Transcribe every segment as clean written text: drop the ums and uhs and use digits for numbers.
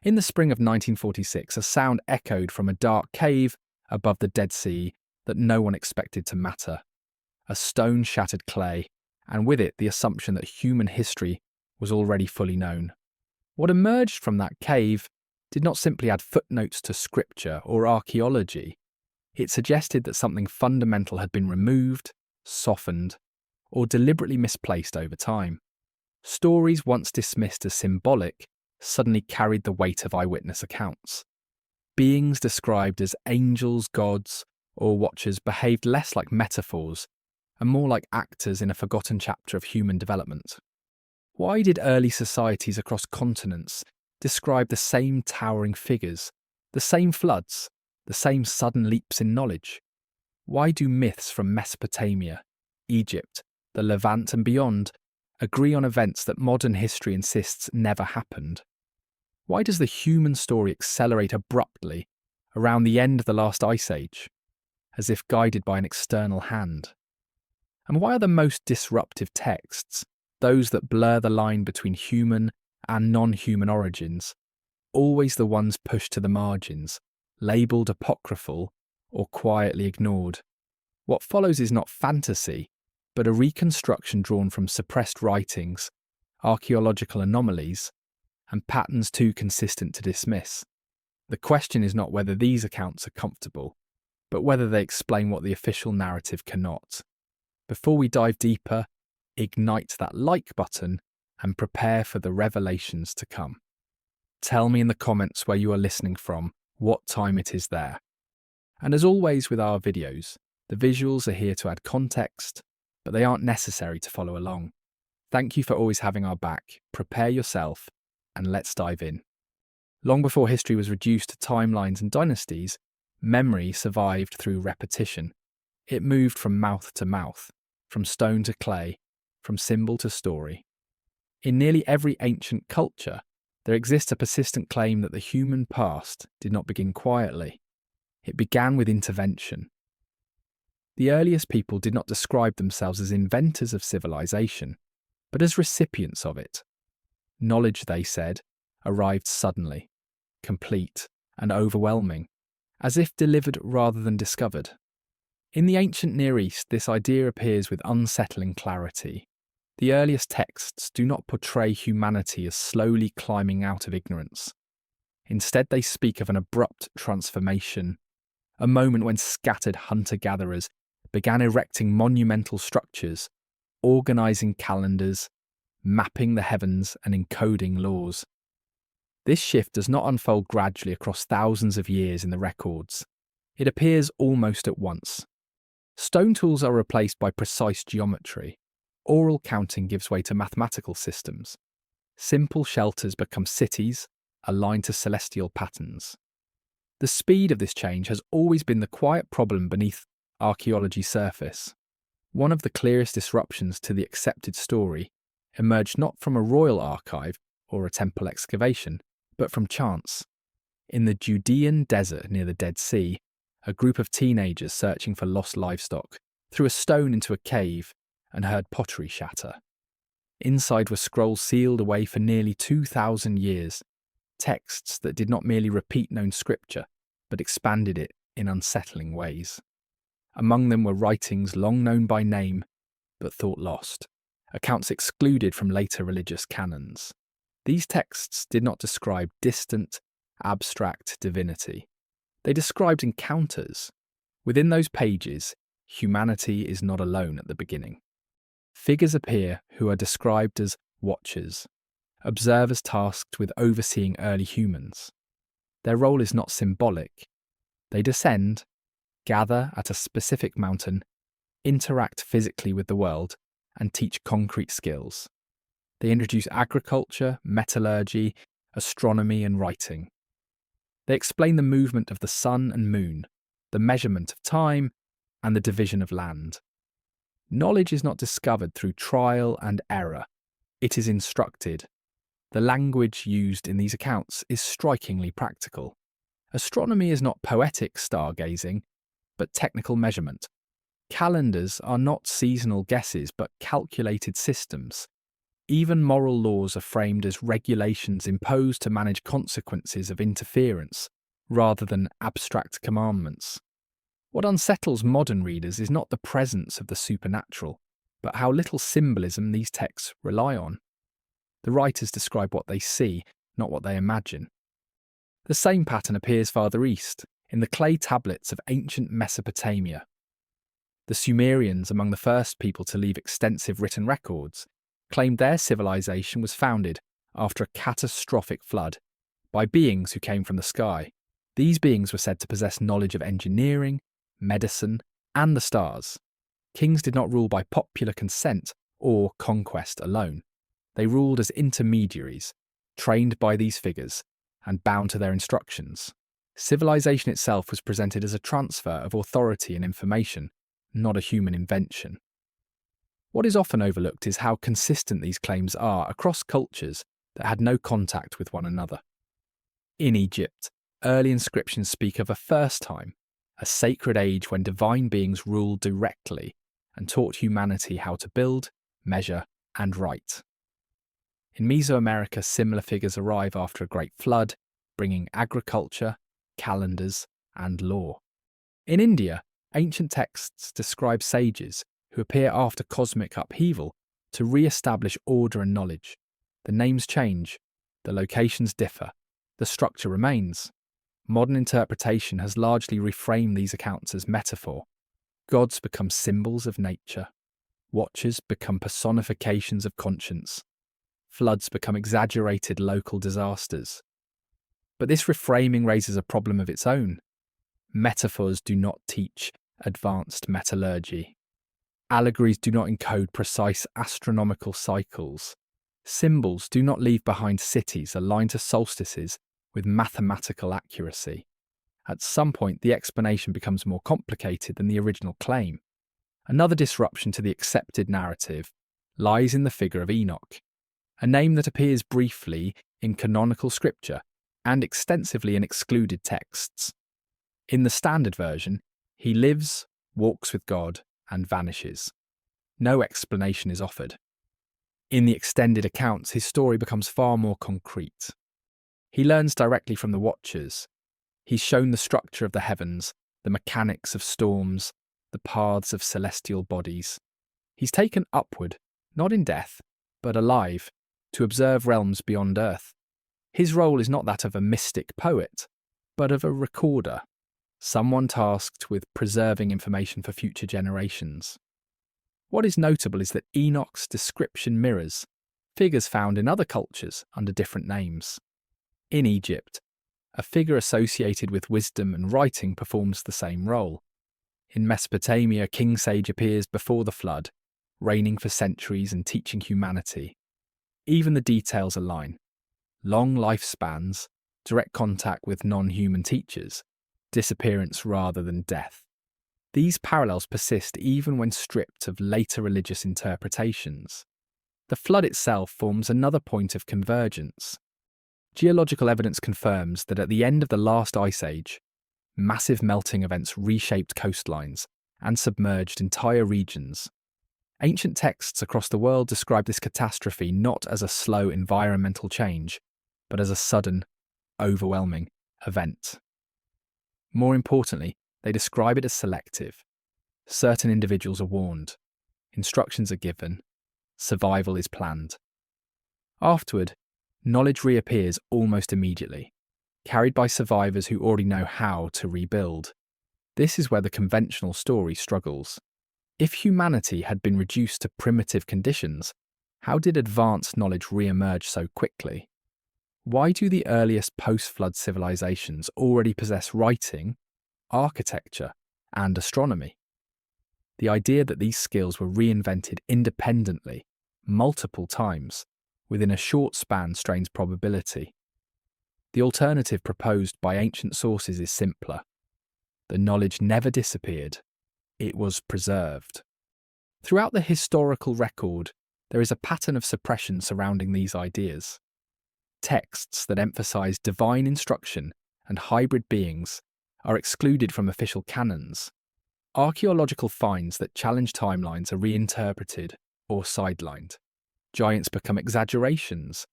In the spring of 1946, a sound echoed from a dark cave above the Dead Sea that no one expected to matter. A stone shattered clay, and with it the assumption that human history was already fully known. What emerged from that cave did not simply add footnotes to scripture or archaeology. It suggested that something fundamental had been removed, softened, or deliberately misplaced over time. Stories once dismissed as symbolic suddenly carried the weight of eyewitness accounts. Beings described as angels, gods, or watchers behaved less like metaphors and more like actors in a forgotten chapter of human development. Why did early societies across continents describe the same towering figures, the same floods, the same sudden leaps in knowledge? Why do myths from Mesopotamia, Egypt, the Levant and beyond agree on events that modern history insists never happened? Why does the human story accelerate abruptly around the end of the last ice age, as if guided by an external hand? And why are the most disruptive texts, those that blur the line between human and non-human origins, always the ones pushed to the margins, labelled apocryphal or quietly ignored? What follows is not fantasy, but a reconstruction drawn from suppressed writings, archaeological anomalies, and patterns too consistent to dismiss. The question is not whether these accounts are comfortable, but whether they explain what the official narrative cannot. Before we dive deeper, ignite that like button and prepare for the revelations to come. Tell me in the comments where you are listening from, what time it is there. And as always with our videos, the visuals are here to add context, but they aren't necessary to follow along. Thank you for always having our back. Prepare yourself, and let's dive in. Long before history was reduced to timelines and dynasties, memory survived through repetition. It moved from mouth to mouth, from stone to clay, from symbol to story. In nearly every ancient culture, there exists a persistent claim that the human past did not begin quietly. It began with intervention. The earliest people did not describe themselves as inventors of civilization, but as recipients of it. Knowledge, they said, arrived suddenly, complete and overwhelming, as if delivered rather than discovered. In the ancient Near East, this idea appears with unsettling clarity. The earliest texts do not portray humanity as slowly climbing out of ignorance. Instead, they speak of an abrupt transformation, a moment when scattered hunter-gatherers began erecting monumental structures, organising calendars, mapping the heavens and encoding laws. This shift does not unfold gradually across thousands of years in the records. It appears almost at once. Stone tools are replaced by precise geometry. Oral counting gives way to mathematical systems. Simple shelters become cities, aligned to celestial patterns. The speed of this change has always been the quiet problem beneath archaeology's surface. One of the clearest disruptions to the accepted story emerged not from a royal archive or a temple excavation, but from chance. In the Judean desert near the Dead Sea, a group of teenagers searching for lost livestock threw a stone into a cave and heard pottery shatter. Inside were scrolls sealed away for nearly 2,000 years, texts that did not merely repeat known scripture, but expanded it in unsettling ways. Among them were writings long known by name, but thought lost, accounts excluded from later religious canons. These texts did not describe distant, abstract divinity. They described encounters. Within those pages, humanity is not alone at the beginning. Figures appear who are described as watchers, observers tasked with overseeing early humans. Their role is not symbolic. They descend, gather at a specific mountain, interact physically with the world, and teach concrete skills. They introduce agriculture, metallurgy, astronomy, and writing. They explain the movement of the sun and moon, the measurement of time, and the division of land. Knowledge is not discovered through trial and error. It is instructed. The language used in these accounts is strikingly practical. Astronomy is not poetic stargazing, but technical measurement. Calendars are not seasonal guesses, but calculated systems. Even moral laws are framed as regulations imposed to manage consequences of interference, rather than abstract commandments. What unsettles modern readers is not the presence of the supernatural, but how little symbolism these texts rely on. The writers describe what they see, not what they imagine. The same pattern appears farther east, in the clay tablets of ancient Mesopotamia. The Sumerians, among the first people to leave extensive written records, claimed their civilization was founded after a catastrophic flood by beings who came from the sky. These beings were said to possess knowledge of engineering, medicine, and the stars. Kings did not rule by popular consent or conquest alone. They ruled as intermediaries, trained by these figures and bound to their instructions. Civilization itself was presented as a transfer of authority and information, not a human invention. What is often overlooked is how consistent these claims are across cultures that had no contact with one another. In Egypt, early inscriptions speak of a first time, a sacred age when divine beings ruled directly and taught humanity how to build, measure, and write. In Mesoamerica, similar figures arrive after a great flood, bringing agriculture, calendars, and law. In India, ancient texts describe sages who appear after cosmic upheaval to re-establish order and knowledge. The names change, the locations differ, the structure remains. Modern interpretation has largely reframed these accounts as metaphor. Gods become symbols of nature. Watchers become personifications of conscience. Floods become exaggerated local disasters. But this reframing raises a problem of its own. Metaphors do not teach advanced metallurgy. Allegories do not encode precise astronomical cycles. Symbols do not leave behind cities aligned to solstices with mathematical accuracy. At some point, the explanation becomes more complicated than the original claim. Another disruption to the accepted narrative lies in the figure of Enoch, a name that appears briefly in canonical scripture and extensively in excluded texts. In the standard version, he lives, walks with God, and vanishes. No explanation is offered. In the extended accounts, his story becomes far more concrete. He learns directly from the Watchers. He's shown the structure of the heavens, the mechanics of storms, the paths of celestial bodies. He's taken upward, not in death, but alive, to observe realms beyond earth. His role is not that of a mystic poet, but of a recorder, someone tasked with preserving information for future generations. What is notable is that Enoch's description mirrors figures found in other cultures under different names. In Egypt, a figure associated with wisdom and writing performs the same role. In Mesopotamia, a king sage appears before the flood, reigning for centuries and teaching humanity. Even the details align. Long lifespans, direct contact with non-human teachers, disappearance rather than death. These parallels persist even when stripped of later religious interpretations. The flood itself forms another point of convergence. Geological evidence confirms that at the end of the last ice age, massive melting events reshaped coastlines and submerged entire regions. Ancient texts across the world describe this catastrophe not as a slow environmental change, but as a sudden, overwhelming event. More importantly, they describe it as selective. Certain individuals are warned, instructions are given, survival is planned. Afterward, knowledge reappears almost immediately, carried by survivors who already know how to rebuild. This is where the conventional story struggles. If humanity had been reduced to primitive conditions, how did advanced knowledge re-emerge so quickly? Why do the earliest post-flood civilizations already possess writing, architecture, and astronomy? The idea that these skills were reinvented independently, multiple times, within a short span strains probability. The alternative proposed by ancient sources is simpler. The knowledge never disappeared, it was preserved. Throughout the historical record, there is a pattern of suppression surrounding these ideas. Texts that emphasize divine instruction and hybrid beings are excluded from official canons. Archaeological finds that challenge timelines are reinterpreted or sidelined. Giants become exaggerations.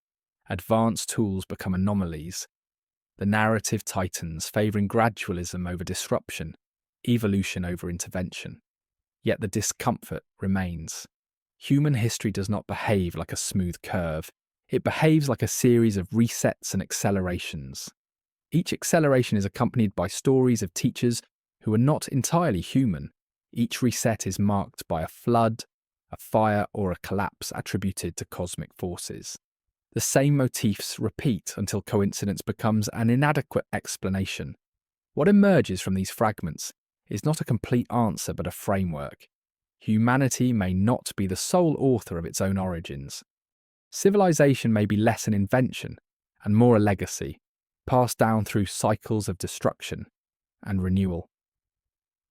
Advanced tools become anomalies. The narrative tightens, favouring gradualism over disruption, evolution over intervention. Yet the discomfort remains. Human history does not behave like a smooth curve. It behaves like a series of resets and accelerations. Each acceleration is accompanied by stories of teachers who are not entirely human. Each reset is marked by a flood, a fire, or a collapse attributed to cosmic forces. The same motifs repeat until coincidence becomes an inadequate explanation. What emerges from these fragments is not a complete answer but a framework. Humanity may not be the sole author of its own origins. Civilization may be less an invention and more a legacy, passed down through cycles of destruction and renewal.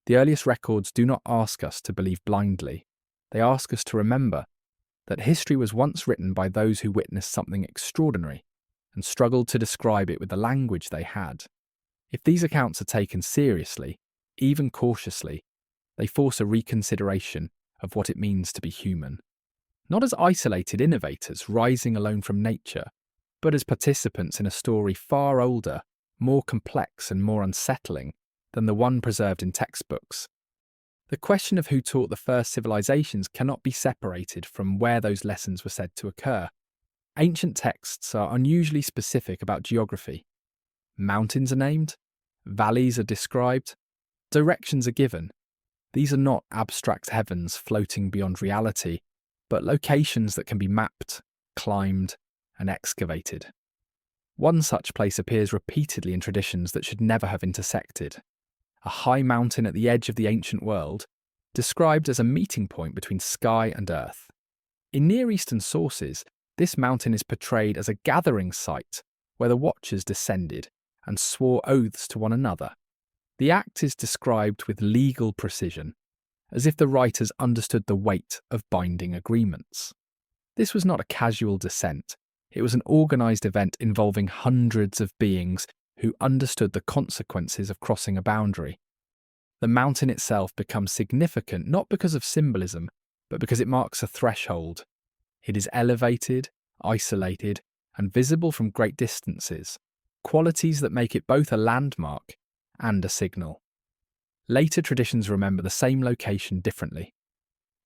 The earliest records do not ask us to believe blindly. They ask us to remember that history was once written by those who witnessed something extraordinary and struggled to describe it with the language they had. If these accounts are taken seriously, even cautiously, they force a reconsideration of what it means to be human. Not as isolated innovators rising alone from nature, but as participants in a story far older, more complex and more unsettling than the one preserved in textbooks. The question of who taught the first civilizations cannot be separated from where those lessons were said to occur. Ancient texts are unusually specific about geography. Mountains are named, valleys are described, directions are given. These are not abstract heavens floating beyond reality, but locations that can be mapped, climbed, and excavated. One such place appears repeatedly in traditions that should never have intersected. A high mountain at the edge of the ancient world, described as a meeting point between sky and earth. In Near Eastern sources, this mountain is portrayed as a gathering site where the watchers descended and swore oaths to one another. The act is described with legal precision, as if the writers understood the weight of binding agreements. This was not a casual descent. It was an organised event involving hundreds of beings who understood the consequences of crossing a boundary. The mountain itself becomes significant not because of symbolism, but because it marks a threshold. It is elevated, isolated, and visible from great distances, qualities that make it both a landmark and a signal. Later traditions remember the same location differently.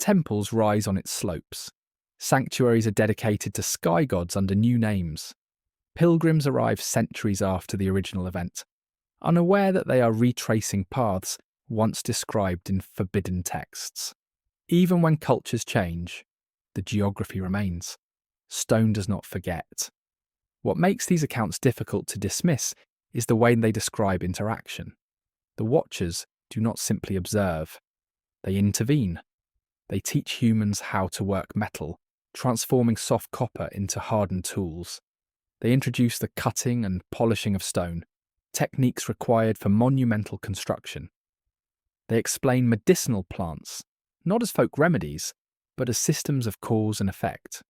Temples rise on its slopes. Sanctuaries are dedicated to sky gods under new names. Pilgrims arrive centuries after the original event, unaware that they are retracing paths once described in forbidden texts. Even when cultures change, the geography remains. Stone does not forget. What makes these accounts difficult to dismiss is the way they describe interaction. The watchers do not simply observe. They intervene. They teach humans how to work metal, transforming soft copper into hardened tools. They introduce the cutting and polishing of stone, techniques required for monumental construction. They explain medicinal plants, not as folk remedies, but as systems of cause and effect.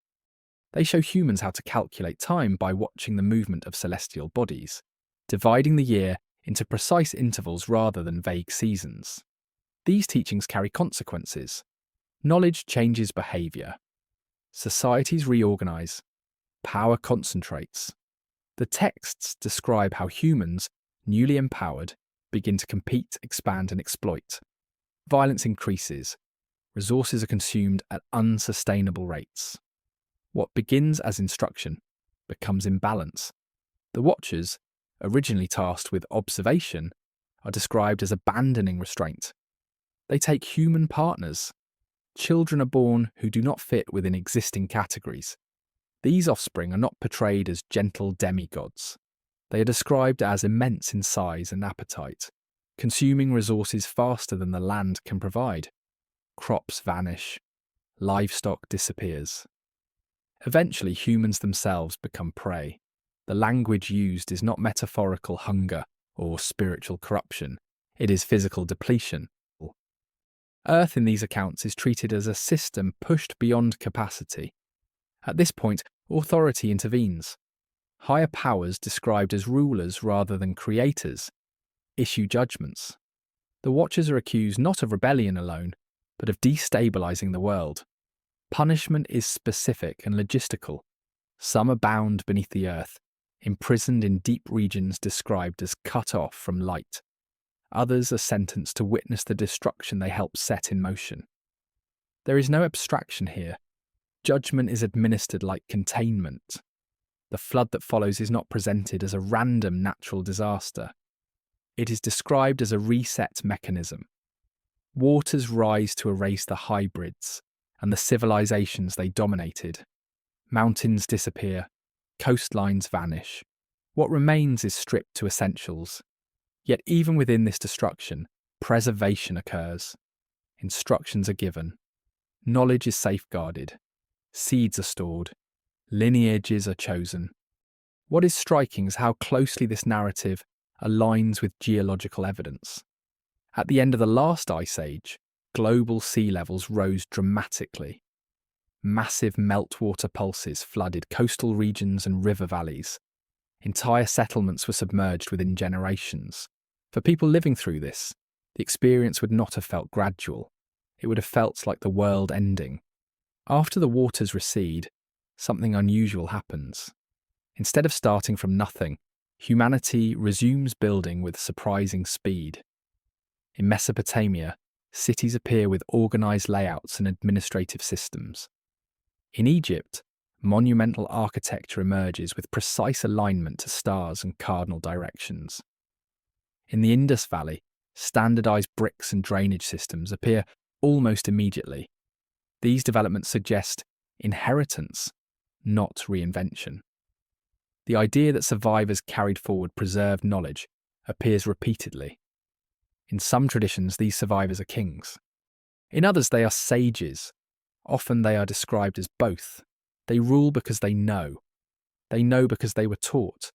They show humans how to calculate time by watching the movement of celestial bodies, dividing the year into precise intervals rather than vague seasons. These teachings carry consequences. Knowledge changes behaviour. Societies reorganise. Power concentrates. The texts describe how humans, newly empowered, begin to compete, expand, and exploit. Violence increases. Resources are consumed at unsustainable rates. What begins as instruction becomes imbalance. The watchers, originally tasked with observation, are described as abandoning restraint. They take human partners. Children are born who do not fit within existing categories. These offspring are not portrayed as gentle demigods. They are described as immense in size and appetite, consuming resources faster than the land can provide. Crops vanish. Livestock disappears. Eventually, humans themselves become prey. The language used is not metaphorical hunger or spiritual corruption. It is physical depletion. Earth in these accounts is treated as a system pushed beyond capacity. At this point, authority intervenes. Higher powers, described as rulers rather than creators, issue judgments. The Watchers are accused not of rebellion alone, but of destabilizing the world. Punishment is specific and logistical. Some are bound beneath the earth, imprisoned in deep regions described as cut off from light. Others are sentenced to witness the destruction they helped set in motion. There is no abstraction here. Judgment is administered like containment. The flood that follows is not presented as a random natural disaster. It is described as a reset mechanism. Waters rise to erase the hybrids and the civilizations they dominated. Mountains disappear, coastlines vanish. What remains is stripped to essentials. Yet even within this destruction, preservation occurs. Instructions are given. Knowledge is safeguarded. Seeds are stored. Lineages are chosen. What is striking is how closely this narrative aligns with geological evidence. At the end of the last ice age, global sea levels rose dramatically. Massive meltwater pulses flooded coastal regions and river valleys. Entire settlements were submerged within generations. For people living through this, the experience would not have felt gradual. It would have felt like the world ending. After the waters recede, something unusual happens. Instead of starting from nothing, humanity resumes building with surprising speed. In Mesopotamia, cities appear with organized layouts and administrative systems. In Egypt, monumental architecture emerges with precise alignment to stars and cardinal directions. In the Indus Valley, standardized bricks and drainage systems appear almost immediately. These developments suggest inheritance, not reinvention. The idea that survivors carried forward preserved knowledge appears repeatedly. In some traditions, these survivors are kings. In others, they are sages. Often they are described as both. They rule because they know. They know because they were taught.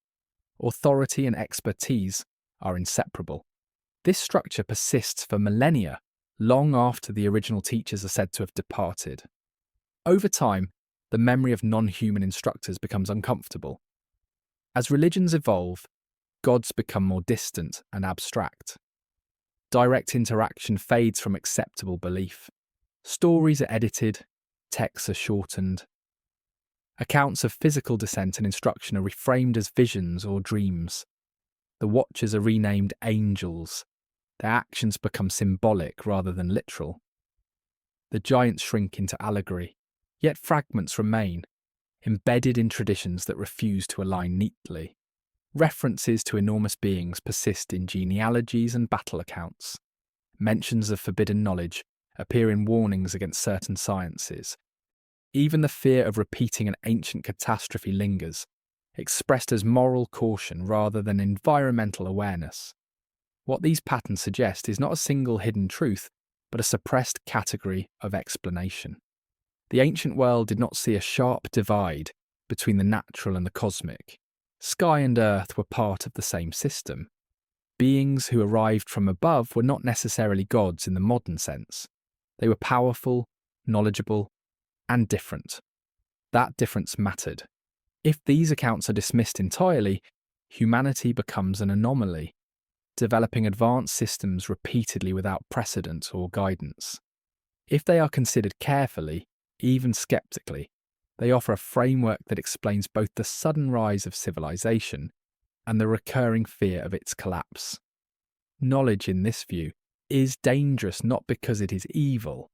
Authority and expertise are inseparable. This structure persists for millennia, long after the original teachers are said to have departed. Over time, the memory of non-human instructors becomes uncomfortable. As religions evolve, gods become more distant and abstract. Direct interaction fades from acceptable belief. Stories are edited, texts are shortened. Accounts of physical descent and instruction are reframed as visions or dreams. The watchers are renamed angels. Their actions become symbolic rather than literal. The giants shrink into allegory, yet fragments remain, embedded in traditions that refuse to align neatly. References to enormous beings persist in genealogies and battle accounts. Mentions of forbidden knowledge appear in warnings against certain sciences. Even the fear of repeating an ancient catastrophe lingers, expressed as moral caution rather than environmental awareness. What these patterns suggest is not a single hidden truth, but a suppressed category of explanation. The ancient world did not see a sharp divide between the natural and the cosmic. Sky and earth were part of the same system. Beings who arrived from above were not necessarily gods in the modern sense. They were powerful, knowledgeable, and different. That difference mattered. If these accounts are dismissed entirely, humanity becomes an anomaly, developing advanced systems repeatedly without precedent or guidance. If they are considered carefully, even skeptically, they offer a framework that explains both the sudden rise of civilization and the recurring fear of its collapse. Knowledge, in this view, is dangerous not because it is evil,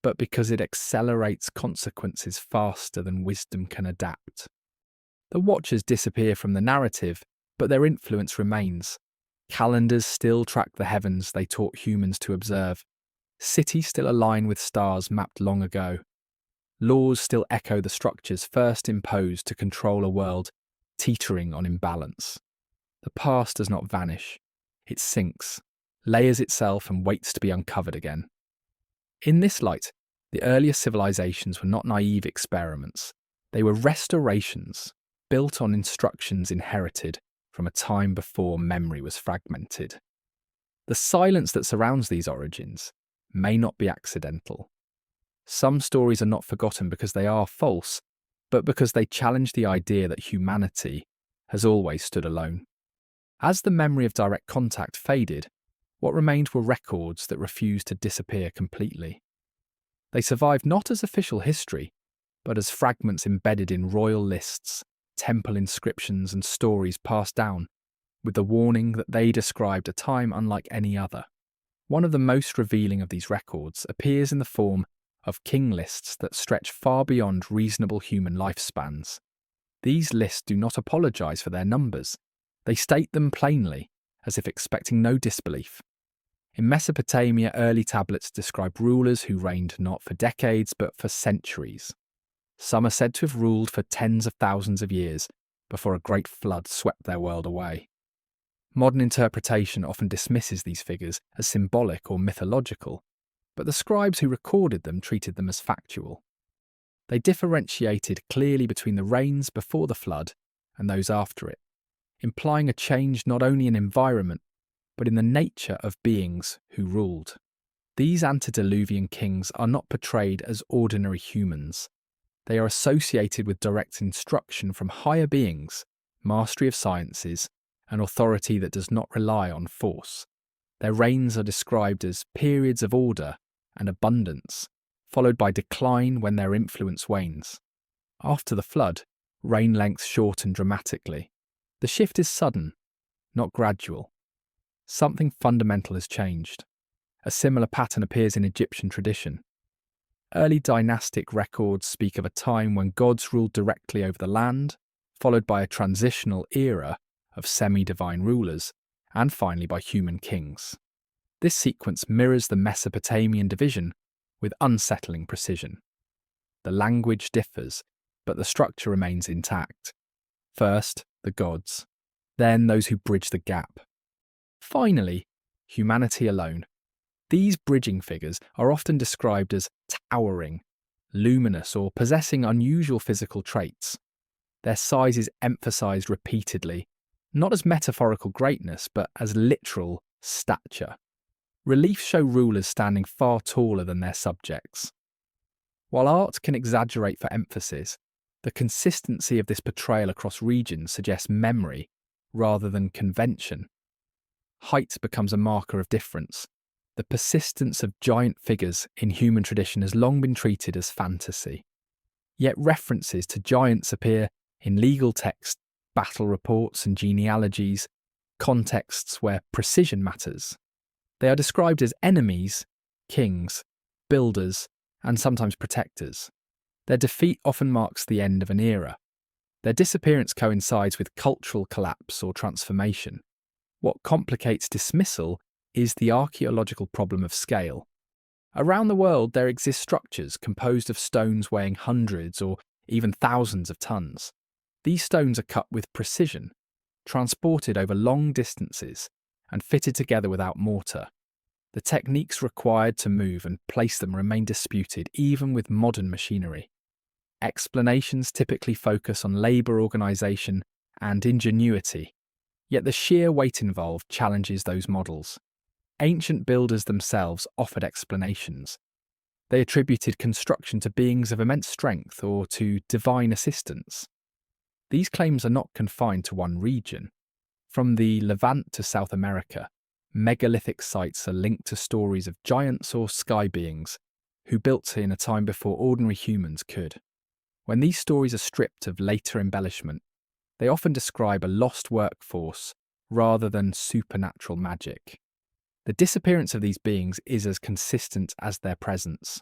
but because it accelerates consequences faster than wisdom can adapt. The Watchers disappear from the narrative, but their influence remains. Calendars still track the heavens they taught humans to observe. Cities still align with stars mapped long ago. Laws still echo the structures first imposed to control a world teetering on imbalance. The past does not vanish. It sinks, layers itself and waits to be uncovered again. In this light, the earliest civilizations were not naive experiments. They were restorations, built on instructions inherited from a time before memory was fragmented. The silence that surrounds these origins may not be accidental. Some stories are not forgotten because they are false, but because they challenge the idea that humanity has always stood alone. As the memory of direct contact faded, what remained were records that refused to disappear completely. They survived not as official history, but as fragments embedded in royal lists, temple inscriptions, and stories passed down, with the warning that they described a time unlike any other. One of the most revealing of these records appears in the form of king lists that stretch far beyond reasonable human lifespans. These lists do not apologise for their numbers. They state them plainly, as if expecting no disbelief. In Mesopotamia, early tablets describe rulers who reigned not for decades but for centuries. Some are said to have ruled for tens of thousands of years before a great flood swept their world away. Modern interpretation often dismisses these figures as symbolic or mythological, but the scribes who recorded them treated them as factual. They differentiated clearly between the reigns before the flood and those after it, implying a change not only in environment, but in the nature of beings who ruled. These antediluvian kings are not portrayed as ordinary humans. They are associated with direct instruction from higher beings, mastery of sciences, and authority that does not rely on force. Their reigns are described as periods of order and abundance, followed by decline when their influence wanes. After the flood, reign lengths shorten dramatically. The shift is sudden, not gradual. Something fundamental has changed. A similar pattern appears in Egyptian tradition. Early dynastic records speak of a time when gods ruled directly over the land, followed by a transitional era of semi-divine rulers, and finally by human kings. This sequence mirrors the Mesopotamian division with unsettling precision. The language differs, but the structure remains intact. First, the gods, then those who bridge the gap. Finally, humanity alone. These bridging figures are often described as towering, luminous, or possessing unusual physical traits. Their size is emphasized repeatedly, not as metaphorical greatness, but as literal stature. Reliefs show rulers standing far taller than their subjects. While art can exaggerate for emphasis, the consistency of this portrayal across regions suggests memory rather than convention. Height becomes a marker of difference. The persistence of giant figures in human tradition has long been treated as fantasy. Yet references to giants appear in legal texts, battle reports and genealogies, contexts where precision matters. They are described as enemies, kings, builders, and sometimes protectors. Their defeat often marks the end of an era. Their disappearance coincides with cultural collapse or transformation. What complicates dismissal is the archaeological problem of scale. Around the world, there exist structures composed of stones weighing hundreds or even thousands of tons. These stones are cut with precision, transported over long distances, and fitted together without mortar. The techniques required to move and place them remain disputed even with modern machinery. Explanations typically focus on labour organisation and ingenuity, yet the sheer weight involved challenges those models. Ancient builders themselves offered explanations. They attributed construction to beings of immense strength or to divine assistance. These claims are not confined to one region. From the Levant to South America, megalithic sites are linked to stories of giants or sky beings who built in a time before ordinary humans could. When these stories are stripped of later embellishment, they often describe a lost workforce rather than supernatural magic. The disappearance of these beings is as consistent as their presence.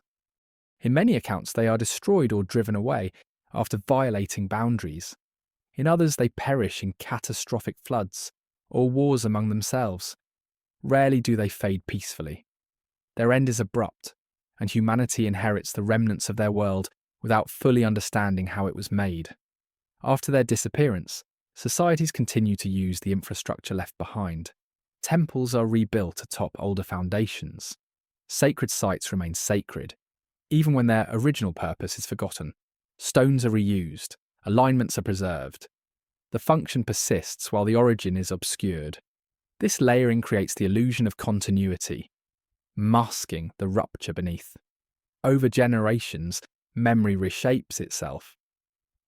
In many accounts, they are destroyed or driven away after violating boundaries. In others, they perish in catastrophic floods or wars among themselves. Rarely do they fade peacefully. Their end is abrupt, and humanity inherits the remnants of their world without fully understanding how it was made. After their disappearance, societies continue to use the infrastructure left behind. Temples are rebuilt atop older foundations. Sacred sites remain sacred, even when their original purpose is forgotten. Stones are reused, alignments are preserved. The function persists while the origin is obscured. This layering creates the illusion of continuity, masking the rupture beneath. Over generations, memory reshapes itself.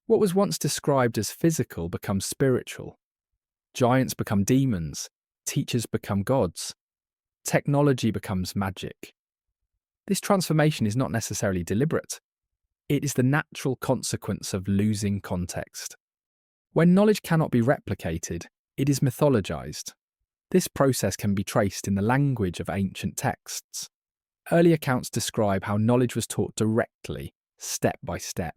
What was once described as physical becomes spiritual. Giants become demons. Teachers become gods. Technology becomes magic. This transformation is not necessarily deliberate. It is the natural consequence of losing context. When knowledge cannot be replicated, it is mythologized. This process can be traced in the language of ancient texts. Early accounts describe how knowledge was taught directly, step by step.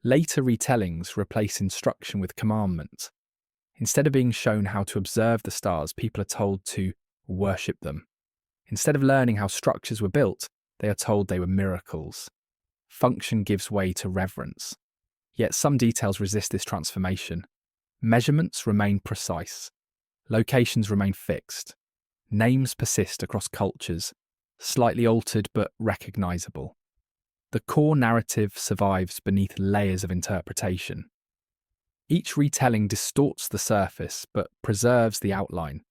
Later retellings replace instruction with commandment. Instead of being shown how to observe the stars, people are told to worship them. Instead of learning how structures were built, they are told they were miracles. Function gives way to reverence. Yet some details resist this transformation. Measurements remain precise. Locations remain fixed. Names persist across cultures, slightly altered but recognizable. The core narrative survives beneath layers of interpretation. Each retelling distorts the surface but preserves the outline.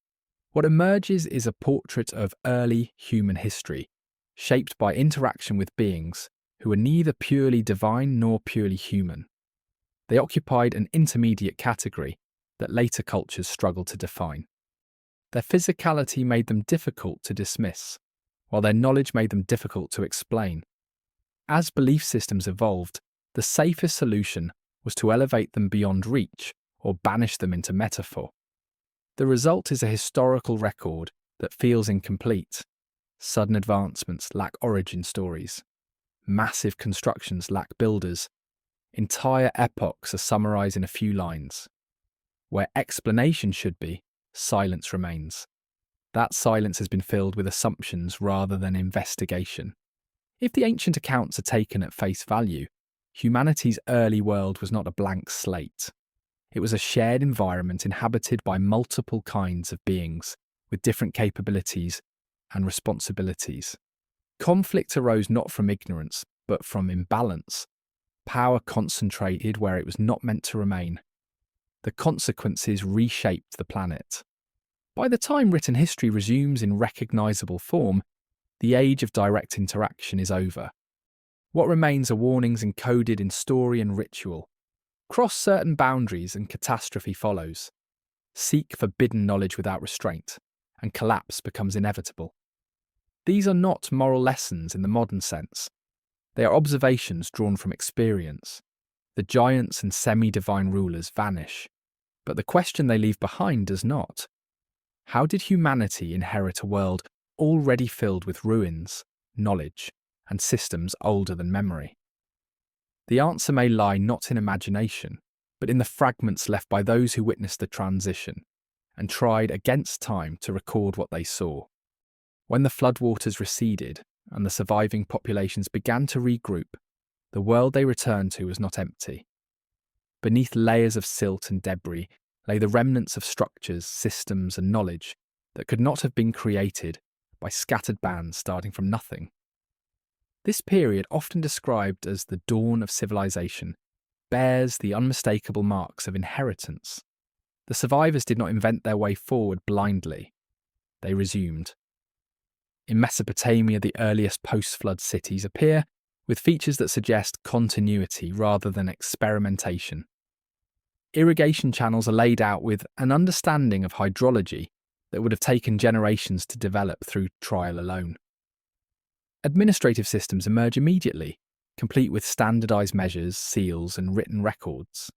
What emerges is a portrait of early human history, shaped by interaction with beings who were neither purely divine nor purely human. They occupied an intermediate category that later cultures struggled to define. Their physicality made them difficult to dismiss, while their knowledge made them difficult to explain. As belief systems evolved, the safest solution was to elevate them beyond reach or banish them into metaphor. The result is a historical record that feels incomplete. Sudden advancements lack origin stories. Massive constructions lack builders. Entire epochs are summarized in a few lines. Where explanation should be, silence remains. That silence has been filled with assumptions rather than investigation. If the ancient accounts are taken at face value, humanity's early world was not a blank slate. It was a shared environment inhabited by multiple kinds of beings with different capabilities and responsibilities. Conflict arose not from ignorance, but from imbalance. Power concentrated where it was not meant to remain. The consequences reshaped the planet. By the time written history resumes in recognizable form, the age of direct interaction is over. What remains are warnings encoded in story and ritual. Cross certain boundaries and catastrophe follows. Seek forbidden knowledge without restraint, and collapse becomes inevitable. These are not moral lessons in the modern sense. They are observations drawn from experience. The giants and semi-divine rulers vanish, but the question they leave behind does not. How did humanity inherit a world already filled with ruins, knowledge, and systems older than memory? The answer may lie not in imagination, but in the fragments left by those who witnessed the transition and tried against time to record what they saw. When the floodwaters receded and the surviving populations began to regroup, the world they returned to was not empty. Beneath layers of silt and debris lay the remnants of structures, systems, and knowledge that could not have been created by scattered bands starting from nothing. This period, often described as the dawn of civilization, bears the unmistakable marks of inheritance. The survivors did not invent their way forward blindly. They resumed. In Mesopotamia, the earliest post-flood cities appear with features that suggest continuity rather than experimentation. Irrigation channels are laid out with an understanding of hydrology that would have taken generations to develop through trial alone. Administrative systems emerge immediately, complete with standardized measures, seals, and written records.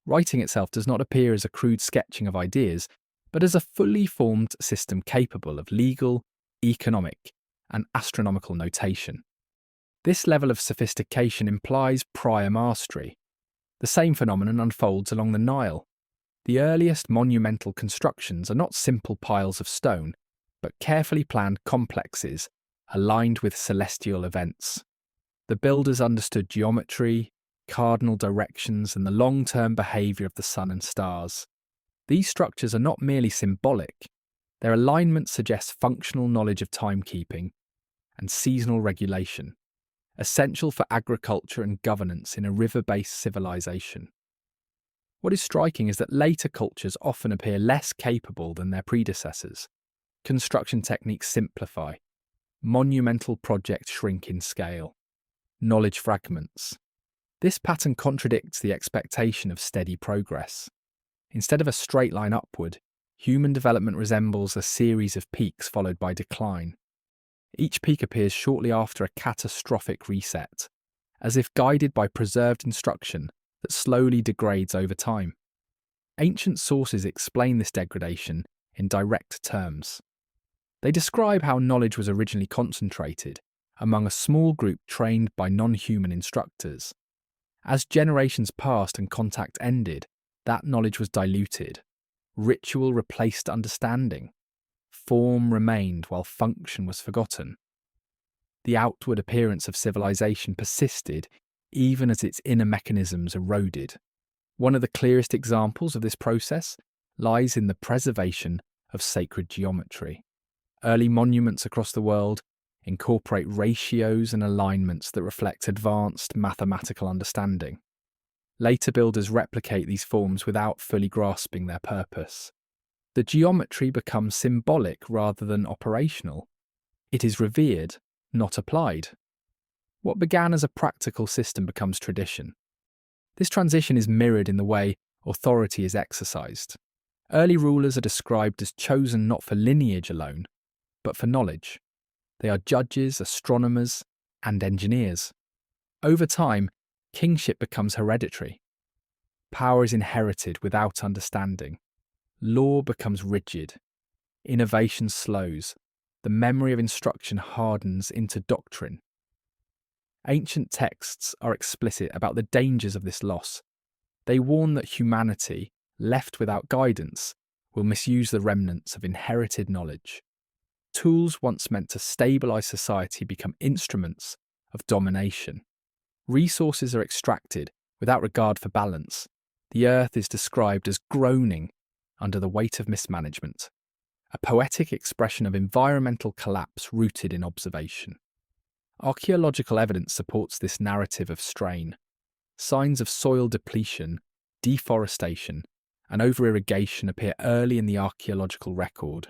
Writing itself does not appear as a crude sketching of ideas, but as a fully formed system capable of legal, economic, and astronomical notation. This level of sophistication implies prior mastery. The same phenomenon unfolds along the Nile. The earliest monumental constructions are not simple piles of stone, but carefully planned complexes aligned with celestial events. The builders understood geometry, cardinal directions, and the long-term behaviour of the sun and stars. These structures are not merely symbolic. Their alignment suggests functional knowledge of timekeeping and seasonal regulation, essential for agriculture and governance in a river-based civilization. What is striking is that later cultures often appear less capable than their predecessors. Construction techniques simplify. Monumental projects shrink in scale. Knowledge fragments. This pattern contradicts the expectation of steady progress. Instead of a straight line upward, human development resembles a series of peaks followed by decline. Each peak appears shortly after a catastrophic reset, as if guided by preserved instruction that slowly degrades over time. Ancient sources explain this degradation in direct terms. They describe how knowledge was originally concentrated among a small group trained by non-human instructors. As generations passed and contact ended, that knowledge was diluted. Ritual replaced understanding. Form remained while function was forgotten. The outward appearance of civilization persisted even as its inner mechanisms eroded. One of the clearest examples of this process lies in the preservation of sacred geometry. Early monuments across the world incorporate ratios and alignments that reflect advanced mathematical understanding. Later builders replicate these forms without fully grasping their purpose. The geometry becomes symbolic rather than operational. It is revered, not applied. What began as a practical system becomes tradition. This transition is mirrored in the way authority is exercised. Early rulers are described as chosen not for lineage alone, but for knowledge. They are judges, astronomers, and engineers. Over time, kingship becomes hereditary. Power is inherited without understanding. Law becomes rigid. Innovation slows. The memory of instruction hardens into doctrine. Ancient texts are explicit about the dangers of this loss. They warn that humanity, left without guidance, will misuse the remnants of inherited knowledge. Tools once meant to stabilize society become instruments of domination. Resources are extracted without regard for balance. The earth is described as groaning under the weight of mismanagement, a poetic expression of environmental collapse rooted in observation. Archaeological evidence supports this narrative of strain. Signs of soil depletion, deforestation, and over-irrigation appear early in the archaeological record.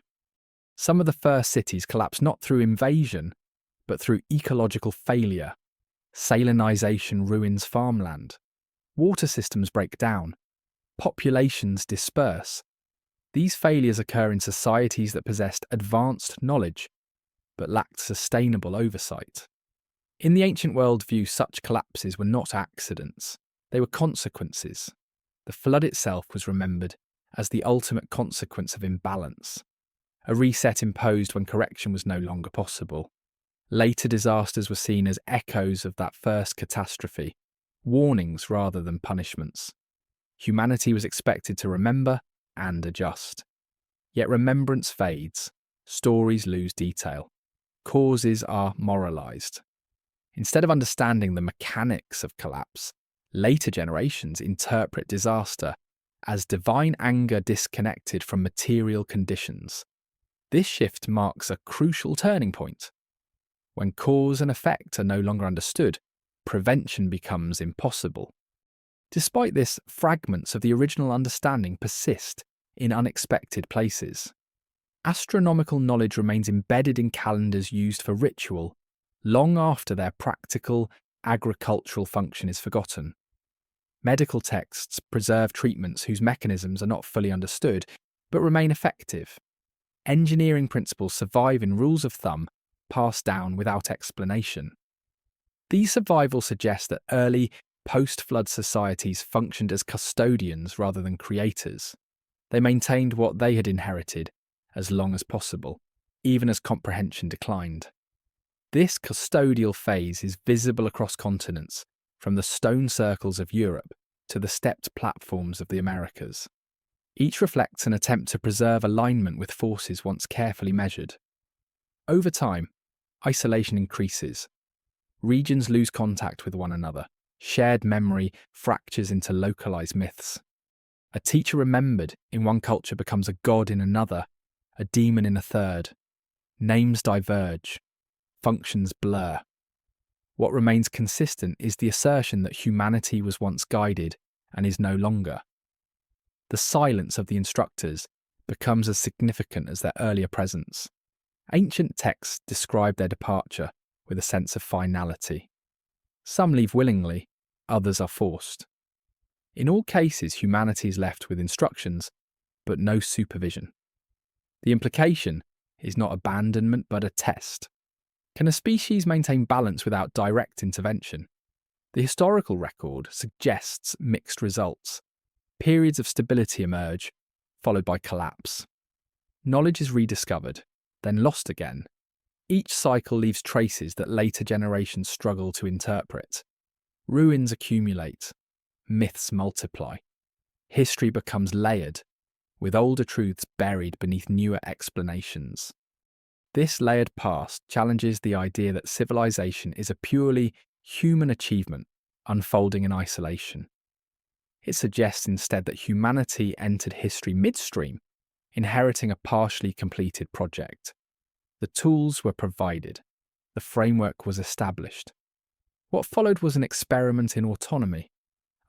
Some of the first cities collapse not through invasion, but through ecological failure. Salinization ruins farmland. Water systems break down. Populations disperse. These failures occur in societies that possessed advanced knowledge, but lacked sustainable oversight. In the ancient worldview, such collapses were not accidents. They were consequences. The flood itself was remembered as the ultimate consequence of imbalance, a reset imposed when correction was no longer possible. Later disasters were seen as echoes of that first catastrophe, warnings rather than punishments. Humanity was expected to remember and adjust. Yet remembrance fades, stories lose detail, causes are moralized. Instead of understanding the mechanics of collapse, later generations interpret disaster as divine anger disconnected from material conditions. This shift marks a crucial turning point. When cause and effect are no longer understood, prevention becomes impossible. Despite this, fragments of the original understanding persist in unexpected places. Astronomical knowledge remains embedded in calendars used for ritual long after their practical, agricultural function is forgotten. Medical texts preserve treatments whose mechanisms are not fully understood, but remain effective. Engineering principles survive in rules of thumb, passed down without explanation. These survivals suggest that early, post-flood societies functioned as custodians rather than creators. They maintained what they had inherited as long as possible, even as comprehension declined. This custodial phase is visible across continents, from the stone circles of Europe to the stepped platforms of the Americas. Each reflects an attempt to preserve alignment with forces once carefully measured. Over time, isolation increases. Regions lose contact with one another. Shared memory fractures into localized myths. A teacher remembered in one culture becomes a god in another, a demon in a third. Names diverge. Functions blur. What remains consistent is the assertion that humanity was once guided and is no longer. The silence of the instructors becomes as significant as their earlier presence. Ancient texts describe their departure with a sense of finality. Some leave willingly, others are forced. In all cases, humanity is left with instructions, but no supervision. The implication is not abandonment, but a test. Can a species maintain balance without direct intervention? The historical record suggests mixed results. Periods of stability emerge, followed by collapse. Knowledge is rediscovered, then lost again. Each cycle leaves traces that later generations struggle to interpret. Ruins accumulate, myths multiply. History becomes layered, with older truths buried beneath newer explanations. This layered past challenges the idea that civilization is a purely human achievement unfolding in isolation. It suggests instead that humanity entered history midstream, inheriting a partially completed project. The tools were provided, the framework was established. What followed was an experiment in autonomy.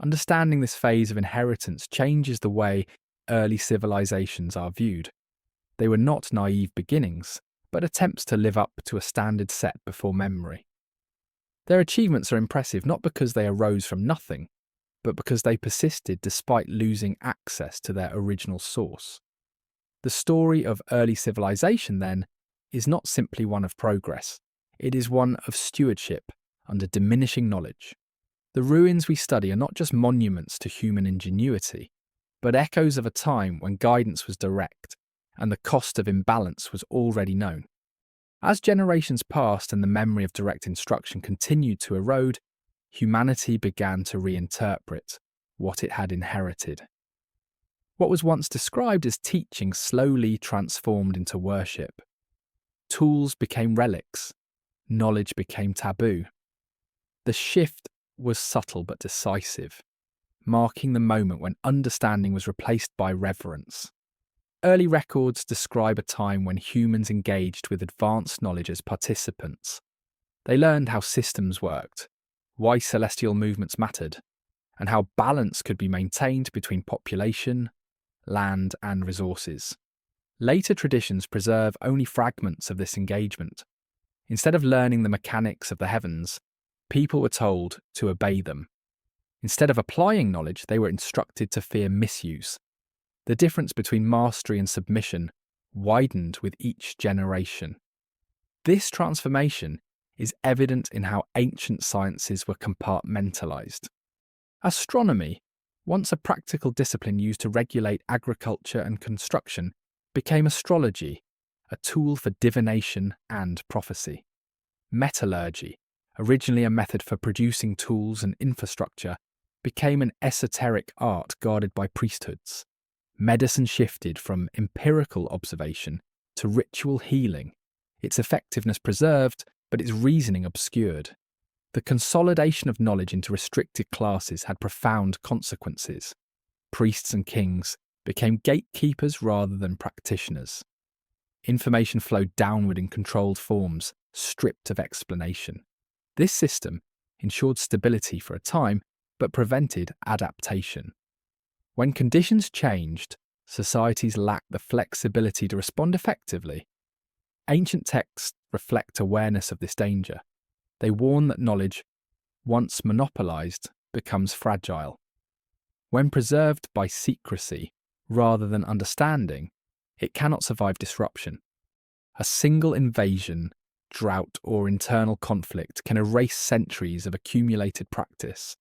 Understanding this phase of inheritance changes the way early civilizations are viewed. They were not naive beginnings, but attempts to live up to a standard set before memory. Their achievements are impressive not because they arose from nothing, but because they persisted despite losing access to their original source. The story of early civilization, then, is not simply one of progress. It is one of stewardship under diminishing knowledge. The ruins we study are not just monuments to human ingenuity, but echoes of a time when guidance was direct and the cost of imbalance was already known. As generations passed and the memory of direct instruction continued to erode, humanity began to reinterpret what it had inherited. What was once described as teaching slowly transformed into worship. Tools became relics. Knowledge became taboo. The shift was subtle but decisive, marking the moment when understanding was replaced by reverence. Early records describe a time when humans engaged with advanced knowledge as participants. They learned how systems worked, why celestial movements mattered, and how balance could be maintained between population, land, and resources. Later traditions preserve only fragments of this engagement. Instead of learning the mechanics of the heavens, people were told to obey them. Instead of applying knowledge, they were instructed to fear misuse. The difference between mastery and submission widened with each generation. This transformation is evident in how ancient sciences were compartmentalized. Astronomy, once a practical discipline used to regulate agriculture and construction, became astrology, a tool for divination and prophecy. Metallurgy, originally a method for producing tools and infrastructure, became an esoteric art guarded by priesthoods. Medicine shifted from empirical observation to ritual healing, its effectiveness preserved, but its reasoning obscured. The consolidation of knowledge into restricted classes had profound consequences. Priests and kings became gatekeepers rather than practitioners. Information flowed downward in controlled forms, stripped of explanation. This system ensured stability for a time, but prevented adaptation. When conditions changed, societies lacked the flexibility to respond effectively. Ancient texts reflect awareness of this danger. They warn that knowledge, once monopolized, becomes fragile. When preserved by secrecy rather than understanding, it cannot survive disruption. A single invasion, drought, or internal conflict can erase centuries of accumulated practice.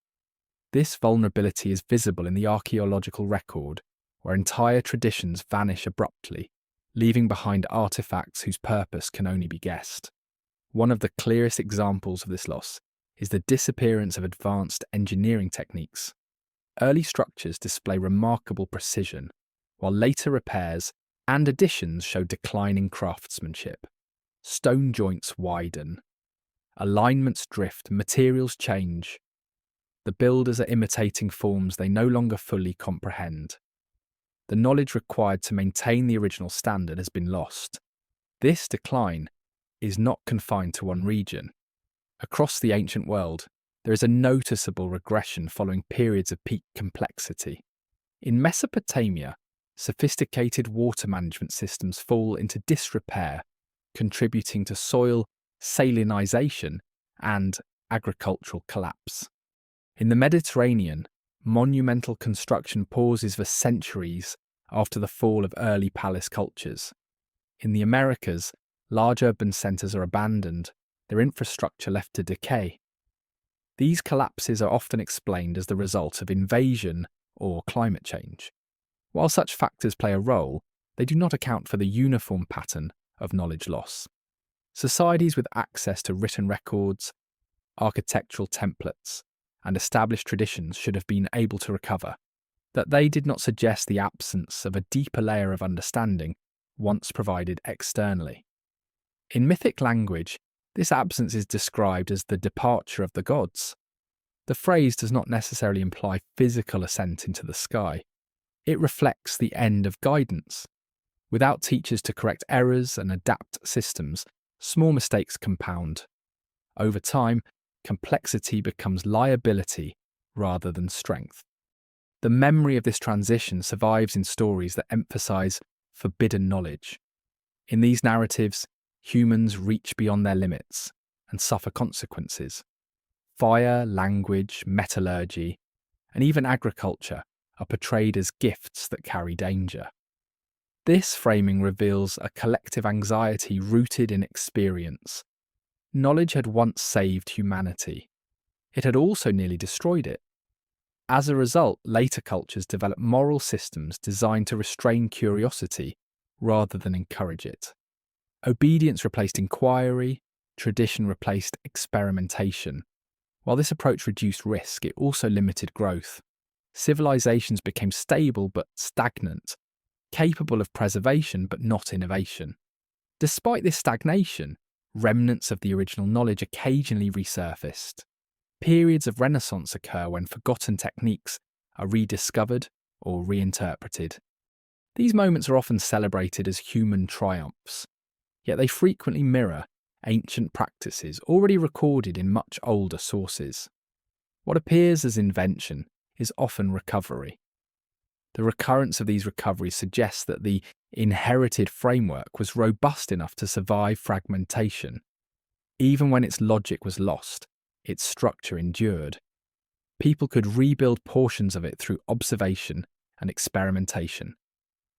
This vulnerability is visible in the archaeological record, where entire traditions vanish abruptly, leaving behind artifacts whose purpose can only be guessed. One of the clearest examples of this loss is the disappearance of advanced engineering techniques. Early structures display remarkable precision, while later repairs and additions show declining craftsmanship. Stone joints widen, alignments drift, materials change. The builders are imitating forms they no longer fully comprehend. The knowledge required to maintain the original standard has been lost. This decline is not confined to one region. Across the ancient world, there is a noticeable regression following periods of peak complexity. In Mesopotamia, sophisticated water management systems fall into disrepair, contributing to soil salinization and agricultural collapse. In the Mediterranean, monumental construction pauses for centuries after the fall of early palace cultures. In the Americas, large urban centres are abandoned, their infrastructure left to decay. These collapses are often explained as the result of invasion or climate change. While such factors play a role, they do not account for the uniform pattern of knowledge loss. Societies with access to written records, architectural templates, and established traditions should have been able to recover. That they did not suggest the absence of a deeper layer of understanding once provided externally. In mythic language, this absence is described as the departure of the gods. The phrase does not necessarily imply physical ascent into the sky. It reflects the end of guidance. Without teachers to correct errors and adapt systems, small mistakes compound. Over time, complexity becomes liability rather than strength. The memory of this transition survives in stories that emphasize forbidden knowledge. In these narratives, humans reach beyond their limits and suffer consequences. Fire, language, metallurgy, and even agriculture are portrayed as gifts that carry danger. This framing reveals a collective anxiety rooted in experience. Knowledge had once saved humanity. It had also nearly destroyed it. As a result, later cultures developed moral systems designed to restrain curiosity rather than encourage it. Obedience replaced inquiry, tradition replaced experimentation. While this approach reduced risk, it also limited growth. Civilizations became stable but stagnant, capable of preservation but not innovation. Despite this stagnation, remnants of the original knowledge occasionally resurfaced. Periods of renaissance occur when forgotten techniques are rediscovered or reinterpreted. These moments are often celebrated as human triumphs, yet they frequently mirror ancient practices already recorded in much older sources. What appears as invention is often recovery. The recurrence of these recoveries suggests that the inherited framework was robust enough to survive fragmentation. Even when its logic was lost, its structure endured. People could rebuild portions of it through observation and experimentation,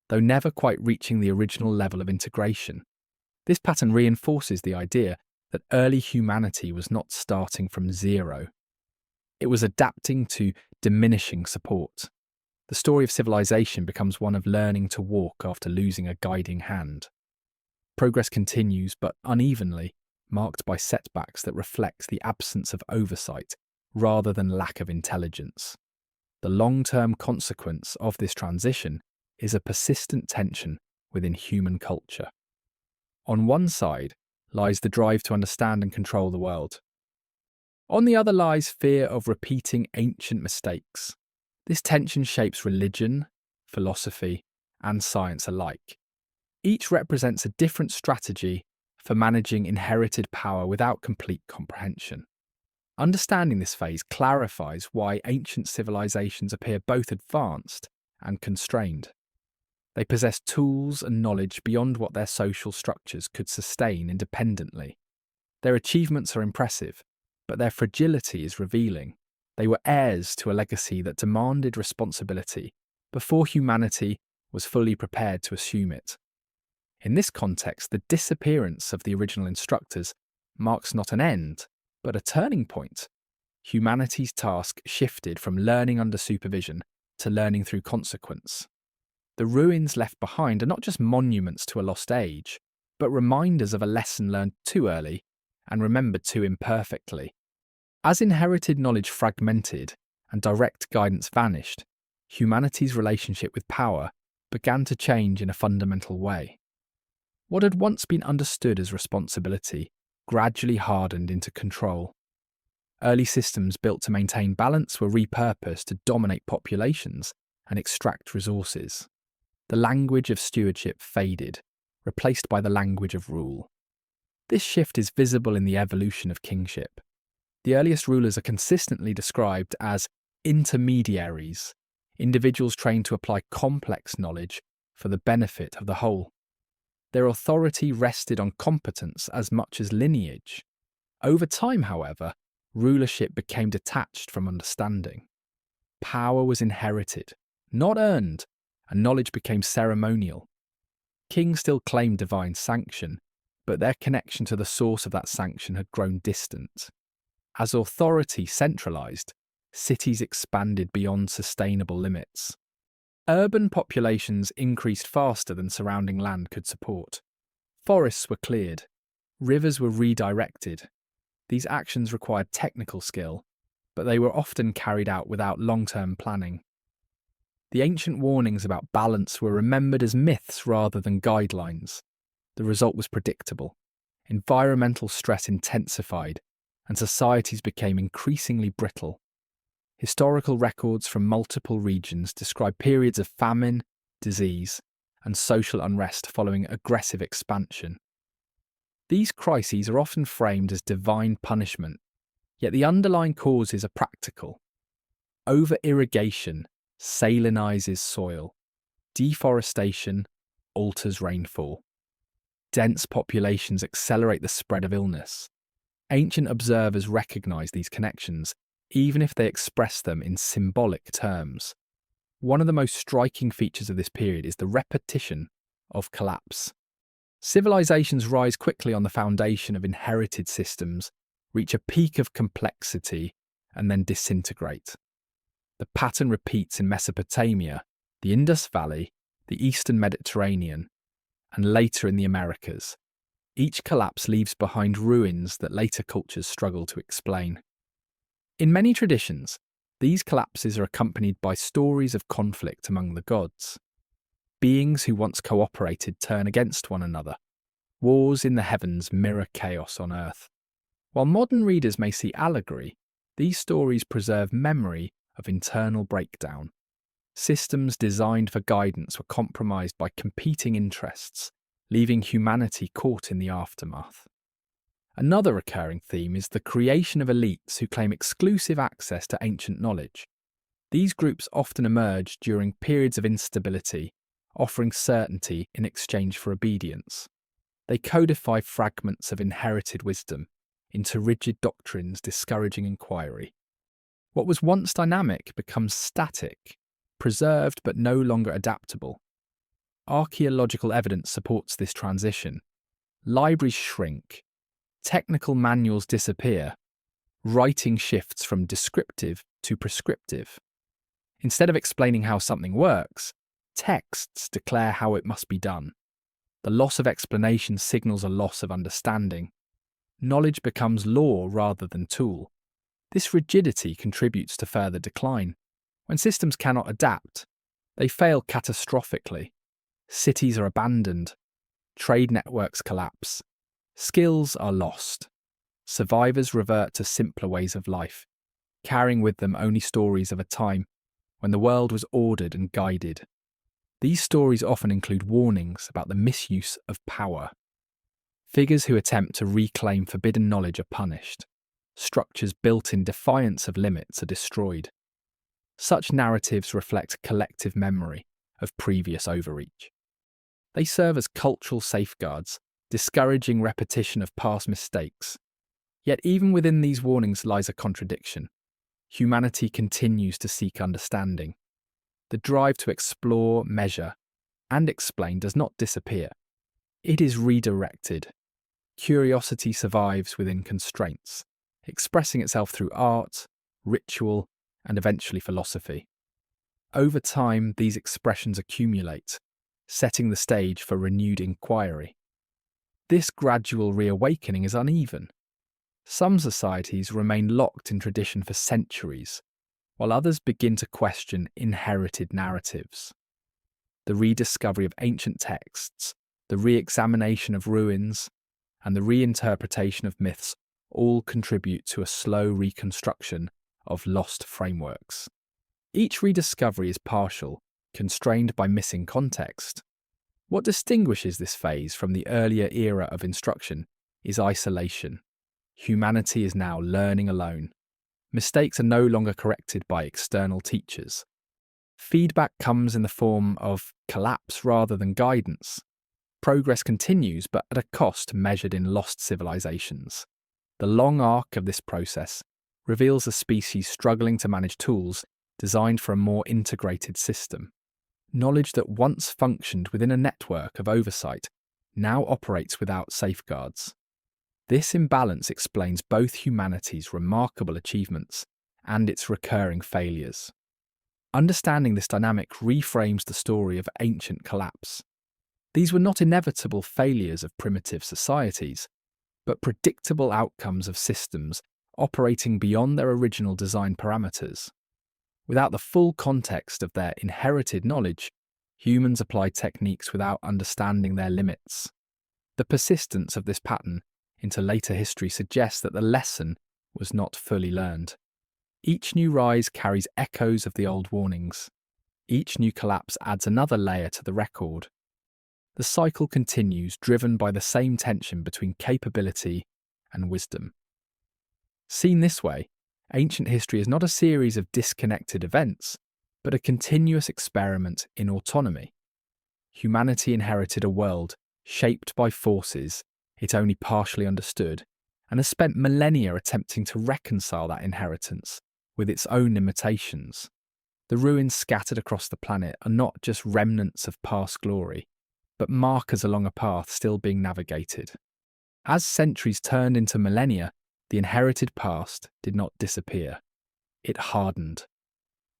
though never quite reaching the original level of integration. This pattern reinforces the idea that early humanity was not starting from zero. It was adapting to diminishing support. The story of civilization becomes one of learning to walk after losing a guiding hand. Progress continues, but unevenly, marked by setbacks that reflect the absence of oversight rather than lack of intelligence. The long-term consequence of this transition is a persistent tension within human culture. On one side lies the drive to understand and control the world. On the other lies fear of repeating ancient mistakes. This tension shapes religion, philosophy, and science alike. Each represents a different strategy for managing inherited power without complete comprehension. Understanding this phase clarifies why ancient civilizations appear both advanced and constrained. They possess tools and knowledge beyond what their social structures could sustain independently. Their achievements are impressive, but their fragility is revealing. They were heirs to a legacy that demanded responsibility before humanity was fully prepared to assume it. In this context, the disappearance of the original instructors marks not an end, but a turning point. Humanity's task shifted from learning under supervision to learning through consequence. The ruins left behind are not just monuments to a lost age, but reminders of a lesson learned too early and remembered too imperfectly. As inherited knowledge fragmented and direct guidance vanished, humanity's relationship with power began to change in a fundamental way. What had once been understood as responsibility gradually hardened into control. Early systems built to maintain balance were repurposed to dominate populations and extract resources. The language of stewardship faded, replaced by the language of rule. This shift is visible in the evolution of kingship. The earliest rulers are consistently described as intermediaries, individuals trained to apply complex knowledge for the benefit of the whole. Their authority rested on competence as much as lineage. Over time, however, rulership became detached from understanding. Power was inherited, not earned, and knowledge became ceremonial. Kings still claimed divine sanction, but their connection to the source of that sanction had grown distant. As authority centralized, cities expanded beyond sustainable limits. Urban populations increased faster than surrounding land could support. Forests were cleared. Rivers were redirected. These actions required technical skill, but they were often carried out without long-term planning. The ancient warnings about balance were remembered as myths rather than guidelines. The result was predictable. Environmental stress intensified, and societies became increasingly brittle. Historical records from multiple regions describe periods of famine, disease, and social unrest following aggressive expansion. These crises are often framed as divine punishment, yet the underlying causes are practical. Over-irrigation salinizes soil. Deforestation alters rainfall. Dense populations accelerate the spread of illness. Ancient observers recognize these connections, even if they express them in symbolic terms. One of the most striking features of this period is the repetition of collapse. Civilizations rise quickly on the foundation of inherited systems, reach a peak of complexity, and then disintegrate. The pattern repeats in Mesopotamia, the Indus Valley, the Eastern Mediterranean, and later in the Americas. Each collapse leaves behind ruins that later cultures struggle to explain. In many traditions, these collapses are accompanied by stories of conflict among the gods. Beings who once cooperated turn against one another. Wars in the heavens mirror chaos on earth. While modern readers may see allegory, these stories preserve memory of internal breakdown. Systems designed for guidance were compromised by competing interests, leaving humanity caught in the aftermath. Another recurring theme is the creation of elites who claim exclusive access to ancient knowledge. These groups often emerge during periods of instability, offering certainty in exchange for obedience. They codify fragments of inherited wisdom into rigid doctrines discouraging inquiry. What was once dynamic becomes static, preserved but no longer adaptable. Archaeological evidence supports this transition. Libraries shrink, technical manuals disappear, writing shifts from descriptive to prescriptive. Instead of explaining how something works, texts declare how it must be done. The loss of explanation signals a loss of understanding. Knowledge becomes law rather than tool. This rigidity contributes to further decline. When systems cannot adapt, they fail catastrophically. Cities are abandoned. Trade networks collapse. Skills are lost. Survivors revert to simpler ways of life, carrying with them only stories of a time when the world was ordered and guided. These stories often include warnings about the misuse of power. Figures who attempt to reclaim forbidden knowledge are punished. Structures built in defiance of limits are destroyed. Such narratives reflect collective memory of previous overreach. They serve as cultural safeguards, discouraging repetition of past mistakes. Yet even within these warnings lies a contradiction. Humanity continues to seek understanding. The drive to explore, measure, and explain does not disappear. It is redirected. Curiosity survives within constraints, expressing itself through art, ritual, and eventually philosophy. Over time, these expressions accumulate, setting the stage for renewed inquiry. This gradual reawakening is uneven. Some societies remain locked in tradition for centuries, while others begin to question inherited narratives. The rediscovery of ancient texts, the re-examination of ruins, and the reinterpretation of myths all contribute to a slow reconstruction of lost frameworks. Each rediscovery is partial, constrained by missing context. What distinguishes this phase from the earlier era of instruction is isolation. Humanity is now learning alone. Mistakes are no longer corrected by external teachers. Feedback comes in the form of collapse rather than guidance. Progress continues, but at a cost measured in lost civilizations. The long arc of this process reveals a species struggling to manage tools designed for a more integrated system. Knowledge that once functioned within a network of oversight now operates without safeguards. This imbalance explains both humanity's remarkable achievements and its recurring failures. Understanding this dynamic reframes the story of ancient collapse. These were not inevitable failures of primitive societies, but predictable outcomes of systems operating beyond their original design parameters. Without the full context of their inherited knowledge, humans applied techniques without understanding their limits. The persistence of this pattern into later history suggests that the lesson was not fully learned. Each new rise carries echoes of the old warnings. Each new collapse adds another layer to the record. The cycle continues, driven by the same tension between capability and wisdom. Seen this way, ancient history is not a series of disconnected events, but a continuous experiment in autonomy. Humanity inherited a world shaped by forces it only partially understood, and has spent millennia attempting to reconcile that inheritance with its own limitations. The ruins scattered across the planet are not just remnants of past glory, but markers along a path still being navigated. As centuries turned into millennia, the inherited past did not disappear. It hardened.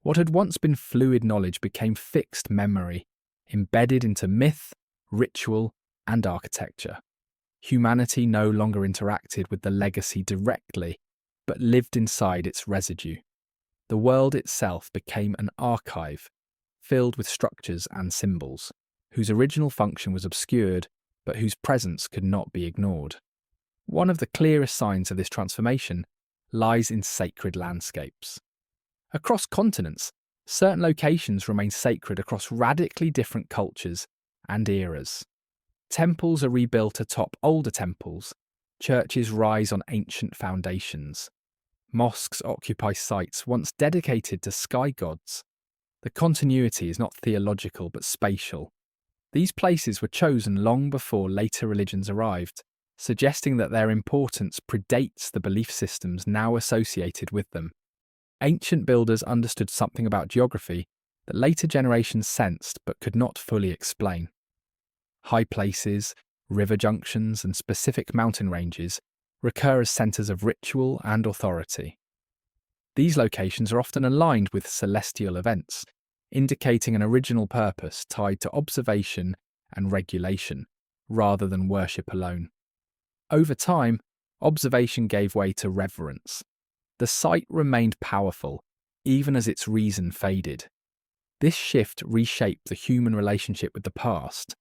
What had once been fluid knowledge became fixed memory, embedded into myth, ritual, and architecture. Humanity no longer interacted with the legacy directly, but lived inside its residue. The world itself became an archive, filled with structures and symbols, whose original function was obscured, but whose presence could not be ignored. One of the clearest signs of this transformation lies in sacred landscapes. Across continents, certain locations remain sacred across radically different cultures and eras. Temples are rebuilt atop older temples, churches rise on ancient foundations, mosques occupy sites once dedicated to sky gods. The continuity is not theological but spatial. These places were chosen long before later religions arrived, suggesting that their importance predates the belief systems now associated with them. Ancient builders understood something about geography that later generations sensed but could not fully explain. High places, river junctions, and specific mountain ranges recur as centres of ritual and authority. These locations are often aligned with celestial events, indicating an original purpose tied to observation and regulation, rather than worship alone. Over time, observation gave way to reverence. The site remained powerful, even as its reason faded. This shift reshaped the human relationship with the past.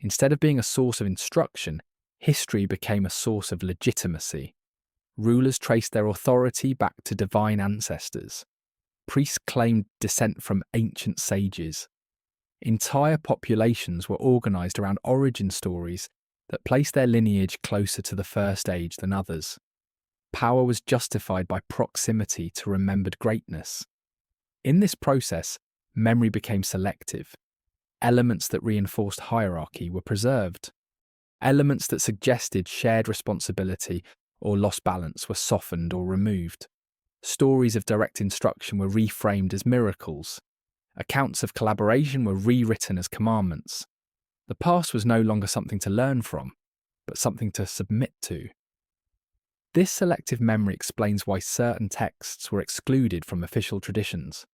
Instead of being a source of instruction, history became a source of legitimacy. Rulers traced their authority back to divine ancestors. Priests claimed descent from ancient sages. Entire populations were organised around origin stories that placed their lineage closer to the first age than others. Power was justified by proximity to remembered greatness. In this process, memory became selective. Elements that reinforced hierarchy were preserved. Elements that suggested shared responsibility or lost balance were softened or removed. Stories of direct instruction were reframed as miracles. Accounts of collaboration were rewritten as commandments. The past was no longer something to learn from, but something to submit to. This selective memory explains why certain texts were excluded from official traditions.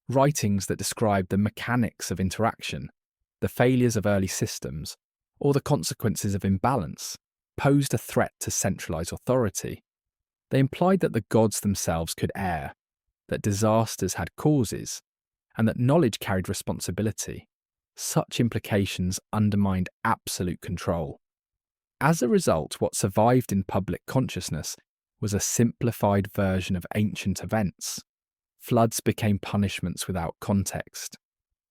Writings that described the mechanics of interaction, the failures of early systems, or the consequences of imbalance posed a threat to centralized authority. They implied that the gods themselves could err, that disasters had causes, and that knowledge carried responsibility. Such implications undermined absolute control. As a result, what survived in public consciousness was a simplified version of ancient events. Floods became punishments without context.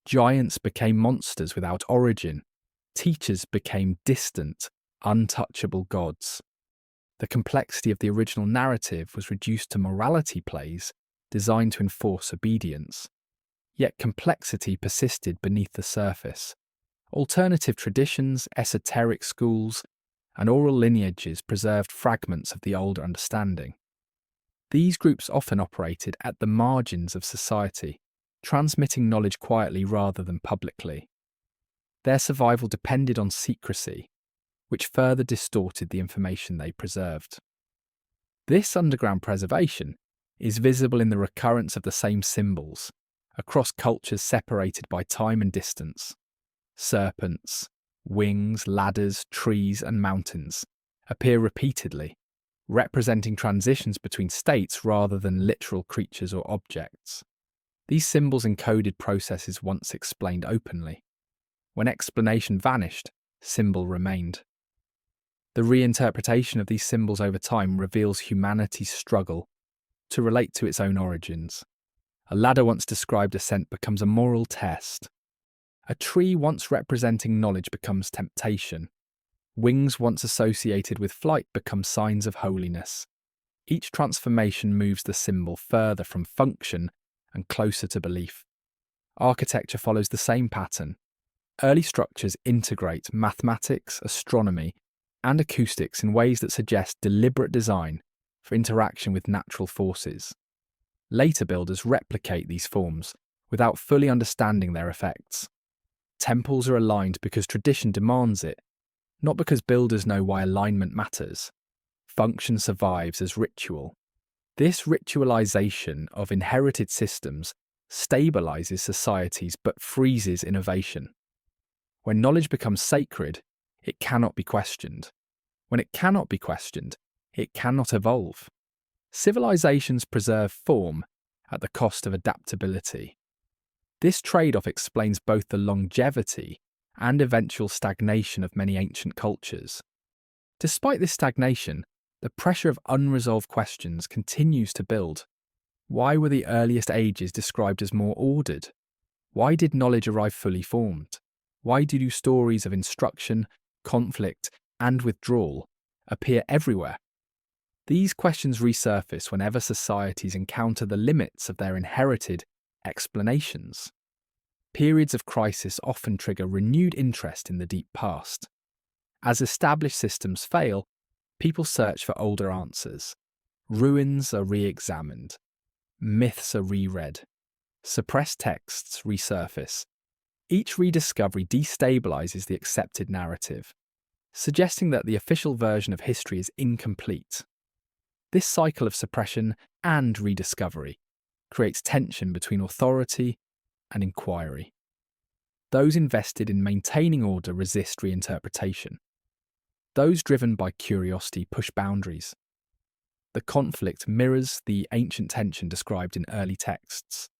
Giants became monsters without origin. Teachers became distant, untouchable gods. The complexity of the original narrative was reduced to morality plays designed to enforce obedience. Yet complexity persisted beneath the surface. Alternative traditions, esoteric schools, and oral lineages preserved fragments of the older understanding. These groups often operated at the margins of society, transmitting knowledge quietly rather than publicly. Their survival depended on secrecy. which further distorted the information they preserved. This underground preservation is visible in the recurrence of the same symbols across cultures separated by time and distance. Serpents, wings, ladders, trees, and mountains appear repeatedly, representing transitions between states rather than literal creatures or objects. These symbols encoded processes once explained openly. When explanation vanished, symbol remained. The reinterpretation of these symbols over time reveals humanity's struggle to relate to its own origins. A ladder once described ascent becomes a moral test. A tree once representing knowledge becomes temptation. Wings once associated with flight become signs of holiness. Each transformation moves the symbol further from function and closer to belief. Architecture follows the same pattern. Early structures integrate mathematics, astronomy, and acoustics in ways that suggest deliberate design for interaction with natural forces. Later builders replicate these forms without fully understanding their effects. Temples are aligned because tradition demands it, not because builders know why alignment matters. Function survives as ritual. This ritualization of inherited systems stabilizes societies but freezes innovation. When knowledge becomes sacred, it cannot be questioned. When it cannot be questioned, it cannot evolve. Civilizations preserve form at the cost of adaptability. This trade-off explains both the longevity and eventual stagnation of many ancient cultures. Despite this stagnation, the pressure of unresolved questions continues to build. Why were the earliest ages described as more ordered? Why did knowledge arrive fully formed? Why do stories of instruction, conflict, and withdrawal appear everywhere? These questions resurface whenever societies encounter the limits of their inherited explanations. Periods of crisis often trigger renewed interest in the deep past. As established systems fail, people search for older answers. Ruins are re-examined. Myths are reread. Suppressed texts resurface. Each rediscovery destabilizes the accepted narrative, suggesting that the official version of history is incomplete. This cycle of suppression and rediscovery creates tension between authority and inquiry. Those invested in maintaining order resist reinterpretation. Those driven by curiosity push boundaries. The conflict mirrors the ancient tension described in early texts,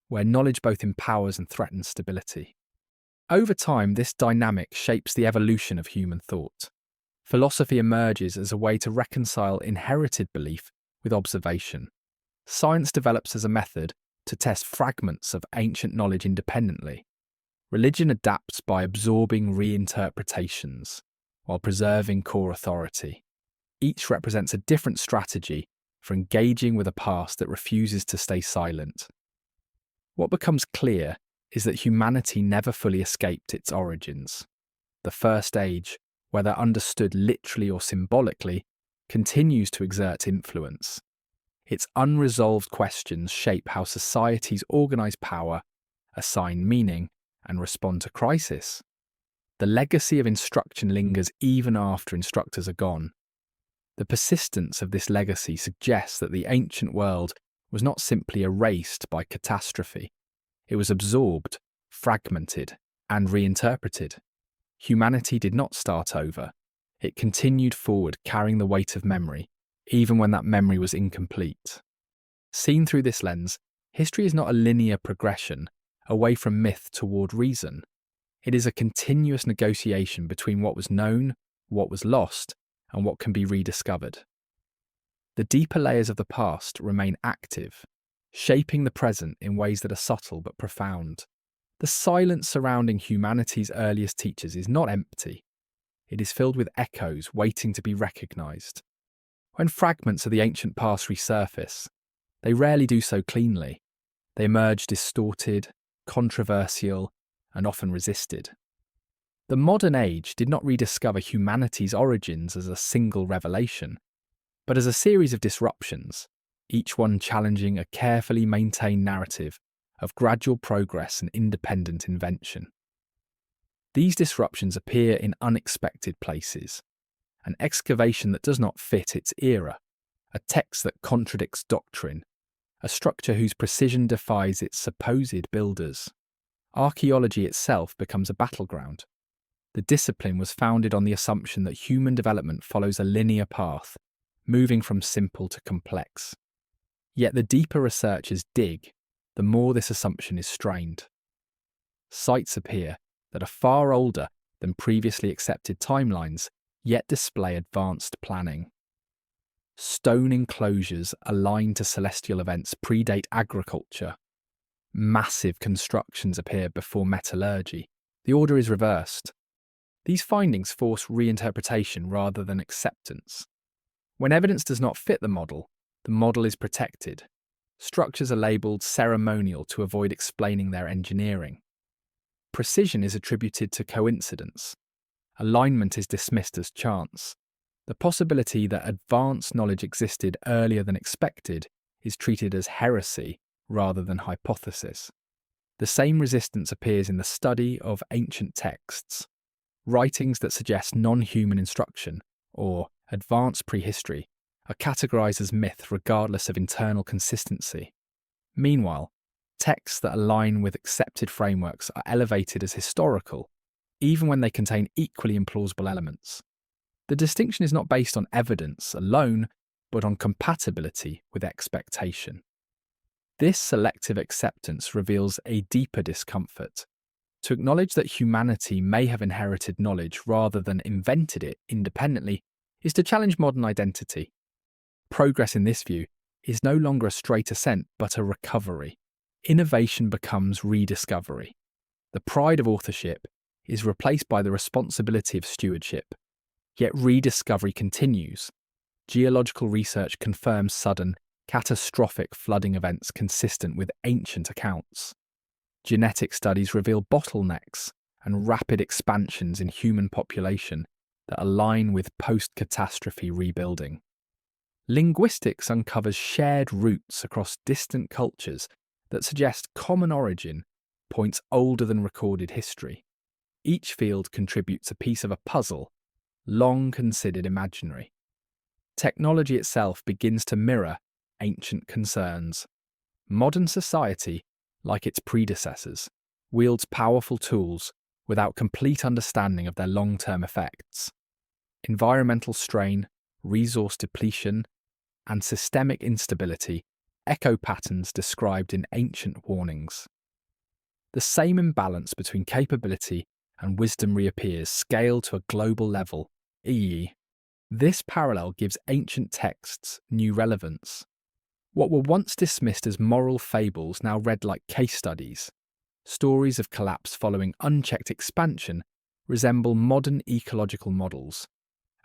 where knowledge both empowers and threatens stability. Over time, this dynamic shapes the evolution of human thought. Philosophy emerges as a way to reconcile inherited belief with observation. Science develops as a method to test fragments of ancient knowledge independently. Religion adapts by absorbing reinterpretations, while preserving core authority. Each represents a different strategy for engaging with a past that refuses to stay silent. What becomes clear is that humanity never fully escaped its origins. The First Age, whether understood literally or symbolically, continues to exert influence. Its unresolved questions shape how societies organize power, assign meaning, and respond to crisis. The legacy of instruction lingers even after instructors are gone. The persistence of this legacy suggests that the ancient world was not simply erased by catastrophe. It was absorbed, fragmented, and reinterpreted. Humanity did not start over. It continued forward, carrying the weight of memory, even when that memory was incomplete. Seen through this lens, history is not a linear progression away from myth toward reason. It is a continuous negotiation between what was known, what was lost, and what can be rediscovered. The deeper layers of the past remain active, shaping the present in ways that are subtle but profound. The silence surrounding humanity's earliest teachers is not empty. It is filled with echoes waiting to be recognized. When fragments of the ancient past resurface, they rarely do so cleanly. They emerge distorted, controversial, and often resisted. The modern age did not rediscover humanity's origins as a single revelation, but as a series of disruptions, each one challenging a carefully maintained narrative of gradual progress and independent invention. These disruptions appear in unexpected places. An excavation that does not fit its era, a text that contradicts doctrine, a structure whose precision defies its supposed builders. Archaeology itself becomes a battleground. The discipline was founded on the assumption that human development follows a linear path, moving from simple to complex. Yet the deeper researchers dig, the more this assumption is strained. Sites appear that are far older than previously accepted timelines, yet display advanced planning. Stone enclosures aligned to celestial events predate agriculture. Massive constructions appear before metallurgy. The order is reversed. These findings force reinterpretation rather than acceptance. When evidence does not fit the model is protected. Structures are labelled ceremonial to avoid explaining their engineering. Precision is attributed to coincidence. Alignment is dismissed as chance. The possibility that advanced knowledge existed earlier than expected is treated as heresy rather than hypothesis. The same resistance appears in the study of ancient texts. Writings that suggest non-human instruction, or advanced prehistory, are categorized as myth regardless of internal consistency. Meanwhile, texts that align with accepted frameworks are elevated as historical, even when they contain equally implausible elements. The distinction is not based on evidence alone, but on compatibility with expectation. This selective acceptance reveals a deeper discomfort. To acknowledge that humanity may have inherited knowledge rather than invented it independently is to challenge modern identity. Progress in this view is no longer a straight ascent, but a recovery. Innovation becomes rediscovery. The pride of authorship is replaced by the responsibility of stewardship. Yet rediscovery continues. Geological research confirms sudden, catastrophic flooding events consistent with ancient accounts. Genetic studies reveal bottlenecks and rapid expansions in human population that align with post-catastrophe rebuilding. Linguistics uncovers shared roots across distant cultures that suggest common origin, points older than recorded history. Each field contributes a piece of a puzzle, long considered imaginary. Technology itself begins to mirror ancient concerns. Modern society, like its predecessors, wields powerful tools without complete understanding of their long-term effects. Environmental strain, resource depletion, and systemic instability echo patterns described in ancient warnings. The same imbalance between capability and wisdom reappears, scaled to a global level, i.e., this parallel gives ancient texts new relevance. What were once dismissed as moral fables now read like case studies. Stories of collapse following unchecked expansion resemble modern ecological models.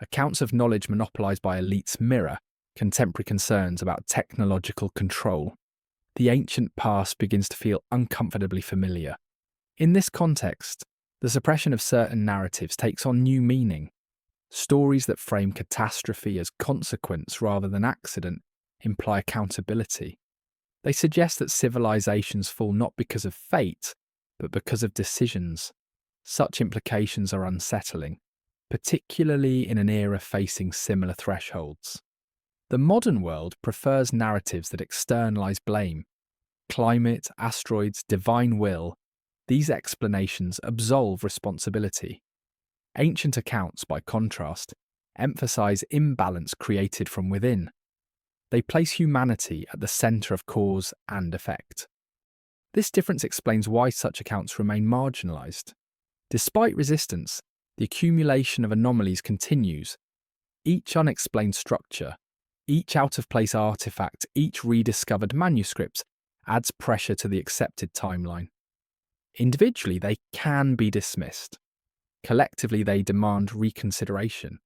Accounts of knowledge monopolized by elites mirror contemporary concerns about technological control. The ancient past begins to feel uncomfortably familiar. In this context, the suppression of certain narratives takes on new meaning. Stories that frame catastrophe as consequence rather than accident imply accountability. They suggest that civilizations fall not because of fate, but because of decisions. Such implications are unsettling, particularly in an era facing similar thresholds. The modern world prefers narratives that externalize blame. Climate, asteroids, divine will, these explanations absolve responsibility. Ancient accounts, by contrast, emphasize imbalance created from within. They place humanity at the center of cause and effect. This difference explains why such accounts remain marginalized. Despite resistance, the accumulation of anomalies continues. Each unexplained structure, each out-of-place artifact, each rediscovered manuscript adds pressure to the accepted timeline. Individually, they can be dismissed. Collectively, they demand reconsideration.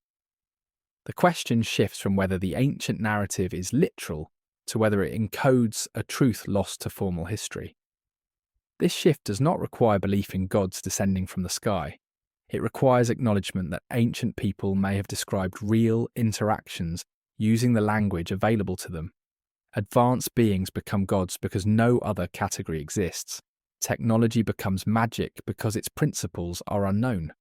The question shifts from whether the ancient narrative is literal to whether it encodes a truth lost to formal history. This shift does not require belief in gods descending from the sky. It requires acknowledgement that ancient people may have described real interactions using the language available to them. Advanced beings become gods because no other category exists. Technology becomes magic because its principles are unknown.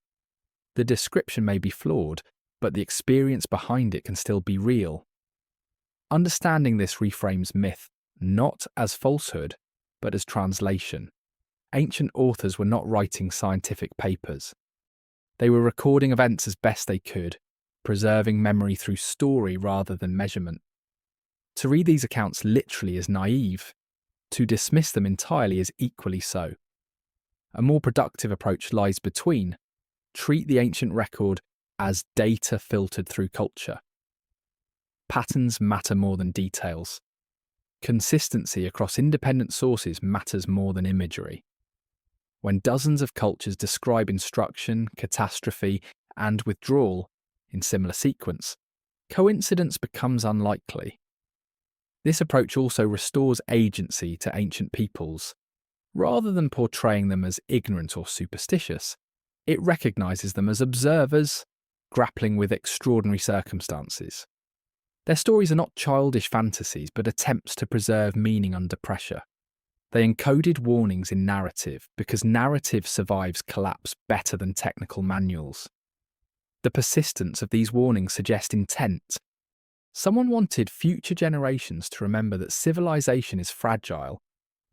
The description may be flawed, but the experience behind it can still be real. Understanding this reframes myth not as falsehood, but as translation. Ancient authors were not writing scientific papers. They were recording events as best they could, preserving memory through story rather than measurement. To read these accounts literally is naive. To dismiss them entirely is equally so. A more productive approach lies between. Treat the ancient record as data filtered through culture. Patterns matter more than details. Consistency across independent sources matters more than imagery. When dozens of cultures describe instruction, catastrophe, and withdrawal in similar sequence, coincidence becomes unlikely. This approach also restores agency to ancient peoples. Rather than portraying them as ignorant or superstitious, it recognizes them as observers, grappling with extraordinary circumstances. Their stories are not childish fantasies, but attempts to preserve meaning under pressure. They encoded warnings in narrative because narrative survives collapse better than technical manuals. The persistence of these warnings suggests intent. Someone wanted future generations to remember that civilization is fragile,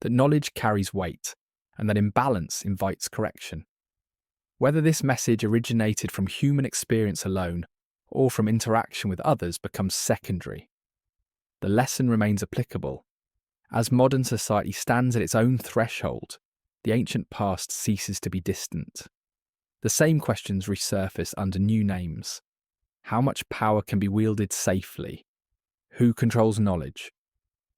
that knowledge carries weight, and that imbalance invites correction. Whether this message originated from human experience alone or from interaction with others becomes secondary. The lesson remains applicable. As modern society stands at its own threshold, the ancient past ceases to be distant. The same questions resurface under new names. How much power can be wielded safely? Who controls knowledge?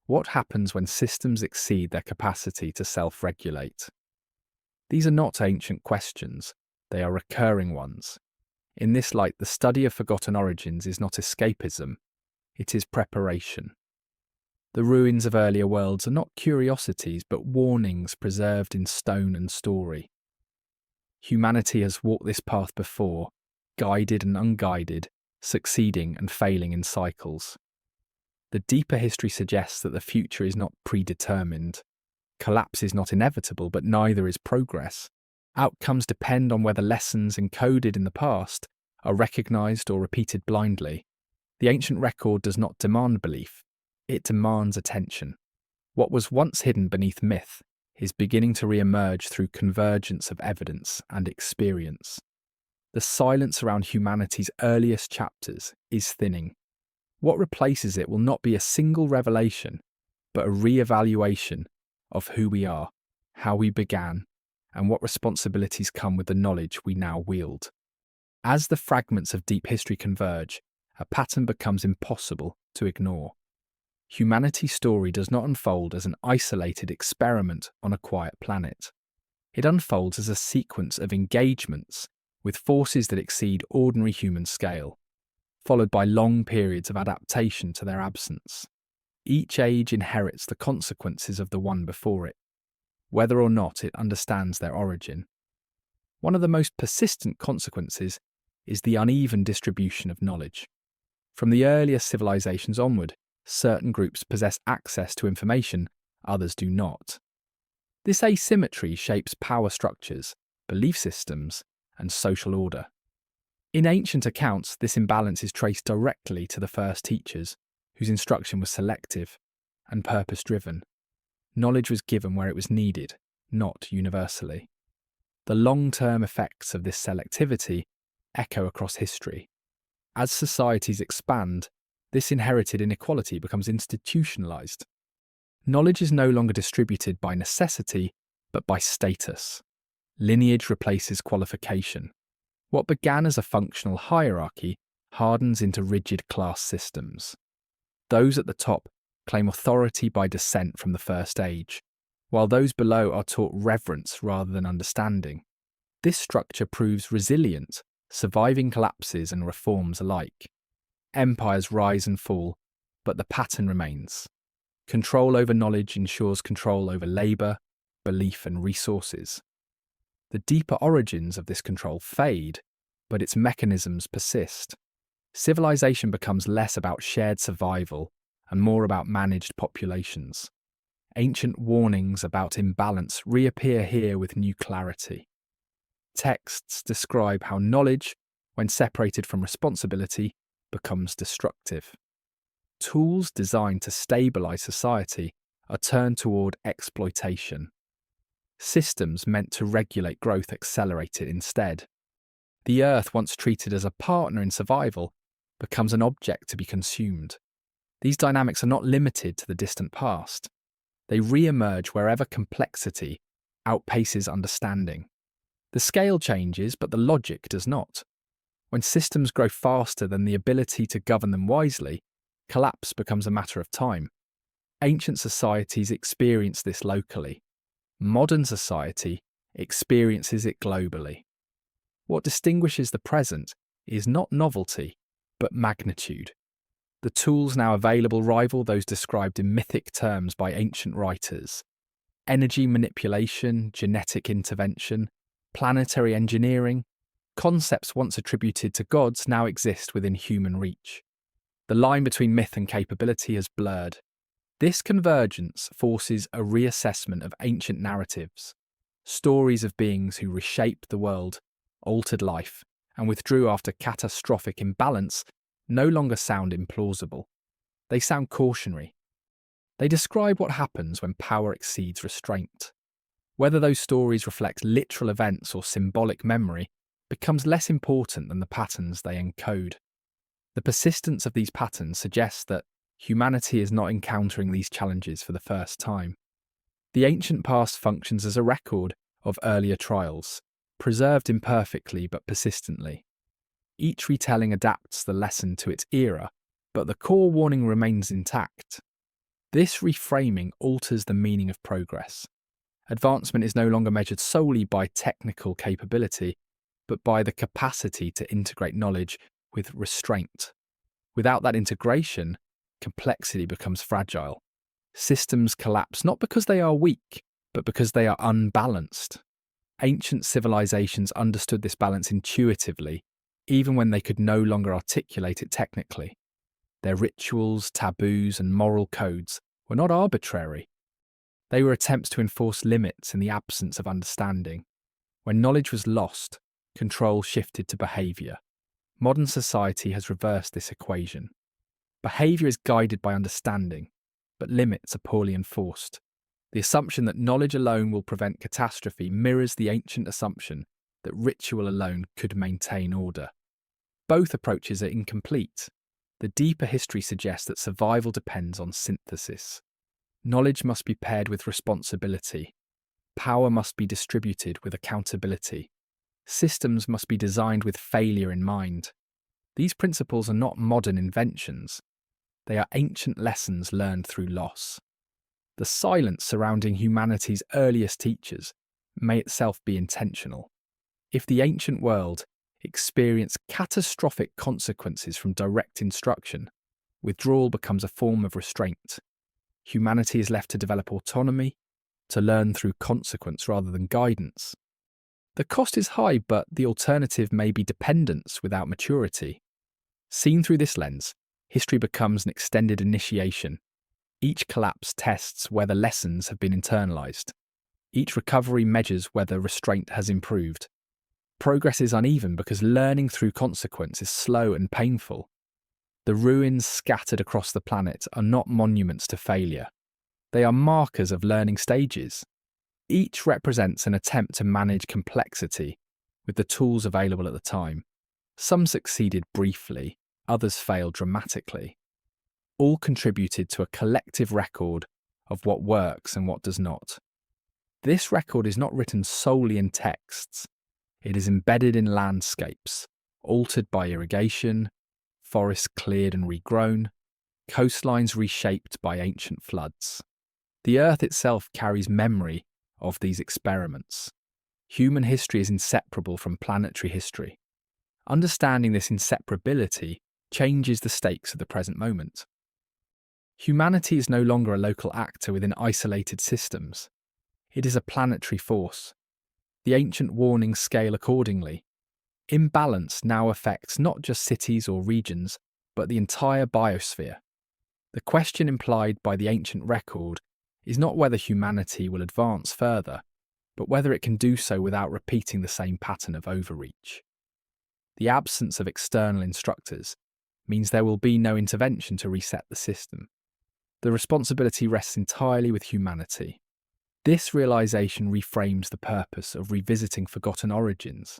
What happens when systems exceed their capacity to self-regulate? These are not ancient questions, they are recurring ones. In this light, the study of forgotten origins is not escapism, it is preparation. The ruins of earlier worlds are not curiosities, but warnings preserved in stone and story. Humanity has walked this path before, guided and unguided, succeeding and failing in cycles. The deeper history suggests that the future is not predetermined. Collapse is not inevitable, but neither is progress. Outcomes depend on whether lessons encoded in the past are recognized or repeated blindly. The ancient record does not demand belief, it demands attention. What was once hidden beneath myth is beginning to re-emerge through convergence of evidence and experience. The silence around humanity's earliest chapters is thinning. What replaces it will not be a single revelation, but a re-evaluation of who we are, how we began, and what responsibilities come with the knowledge we now wield. As the fragments of deep history converge, a pattern becomes impossible to ignore. Humanity's story does not unfold as an isolated experiment on a quiet planet. It unfolds as a sequence of engagements with forces that exceed ordinary human scale, followed by long periods of adaptation to their absence. Each age inherits the consequences of the one before it, whether or not it understands their origin. One of the most persistent consequences is the uneven distribution of knowledge. From the earliest civilizations onward, certain groups possess access to information, others do not. This asymmetry shapes power structures, belief systems, and social order. In ancient accounts, this imbalance is traced directly to the first teachers, whose instruction was selective and purpose-driven. Knowledge was given where it was needed, not universally. The long-term effects of this selectivity echo across history. As societies expand, this inherited inequality becomes institutionalized. Knowledge is no longer distributed by necessity, but by status. Lineage replaces qualification. What began as a functional hierarchy hardens into rigid class systems. Those at the top claim authority by descent from the first age, while those below are taught reverence rather than understanding. This structure proves resilient, surviving collapses and reforms alike. Empires rise and fall, but the pattern remains. Control over knowledge ensures control over labour, belief and resources. The deeper origins of this control fade, but its mechanisms persist. Civilization becomes less about shared survival and more about managed populations. ancient warnings about imbalance reappear here with new clarity. Texts describe how knowledge, when separated from responsibility, becomes destructive. Tools designed to stabilize society are turned toward exploitation. Systems meant to regulate growth accelerate it instead. The earth, once treated as a partner in survival, becomes an object to be consumed. These dynamics are not limited to the distant past. They re-emerge wherever complexity outpaces understanding. The scale changes, but the logic does not. When systems grow faster than the ability to govern them wisely, collapse becomes a matter of time. Ancient societies experience this locally. Modern society experiences it globally. What distinguishes the present is not novelty, but magnitude. The tools now available rival those described in mythic terms by ancient writers. Energy manipulation, genetic intervention, planetary engineering, concepts once attributed to gods now exist within human reach. The line between myth and capability has blurred. This convergence forces a reassessment of ancient narratives, stories of beings who reshaped the world, altered life, and withdrew after catastrophic imbalance no longer sound implausible. They sound cautionary. They describe what happens when power exceeds restraint. Whether those stories reflect literal events or symbolic memory becomes less important than the patterns they encode. The persistence of these patterns suggests that humanity is not encountering these challenges for the first time. The ancient past functions as a record of earlier trials, preserved imperfectly but persistently. Each retelling adapts the lesson to its era, but the core warning remains intact. This reframing alters the meaning of progress. Advancement is no longer measured solely by technical capability, but by the capacity to integrate knowledge with restraint. Without that integration, complexity becomes fragile. Systems collapse not because they are weak, but because they are unbalanced. Ancient civilizations understood this balance intuitively, even when they could no longer articulate it technically. Their rituals, taboos, and moral codes were not arbitrary. They were attempts to enforce limits in the absence of understanding. When knowledge was lost, control shifted to behavior. Modern society has reversed this equation. Behavior is guided by understanding, but limits are poorly enforced. The assumption that knowledge alone will prevent catastrophe mirrors the ancient assumption that ritual alone could maintain order. Both approaches are incomplete. The deeper history suggests that survival depends on synthesis. Knowledge must be paired with responsibility. Power must be distributed with accountability. Systems must be designed with failure in mind. These principles are not modern inventions. They are ancient lessons learned through loss. The silence surrounding humanity's earliest teachers may itself be intentional. If the ancient world experienced catastrophic consequences from direct instruction, withdrawal becomes a form of restraint. Humanity is left to develop autonomy, to learn through consequence rather than guidance. The cost is high, but the alternative may be dependence without maturity. Seen through this lens, history becomes an extended initiation. Each collapse tests whether lessons have been internalized. Each recovery measures whether restraint has improved. Progress is uneven because learning through consequence is slow and painful. The ruins scattered across the planet are not monuments to failure. They are markers of learning stages. Each represents an attempt to manage complexity with the tools available at the time. Some succeeded briefly, others failed dramatically. All contributed to a collective record of what works and what does not. This record is not written solely in texts. It is embedded in landscapes, altered by irrigation, forests cleared and regrown, coastlines reshaped by ancient floods. The earth itself carries memory of these experiments. Human history is inseparable from planetary history. Understanding this inseparability changes the stakes of the present moment. Humanity is no longer a local actor within isolated systems. It is a planetary force. The ancient warnings scale accordingly. Imbalance now affects not just cities or regions, but the entire biosphere. The question implied by the ancient record is not whether humanity will advance further, but whether it can do so without repeating the same pattern of overreach. The absence of external instructors means there will be no intervention to reset the system. The responsibility rests entirely with humanity. This realization reframes the purpose of revisiting forgotten origins.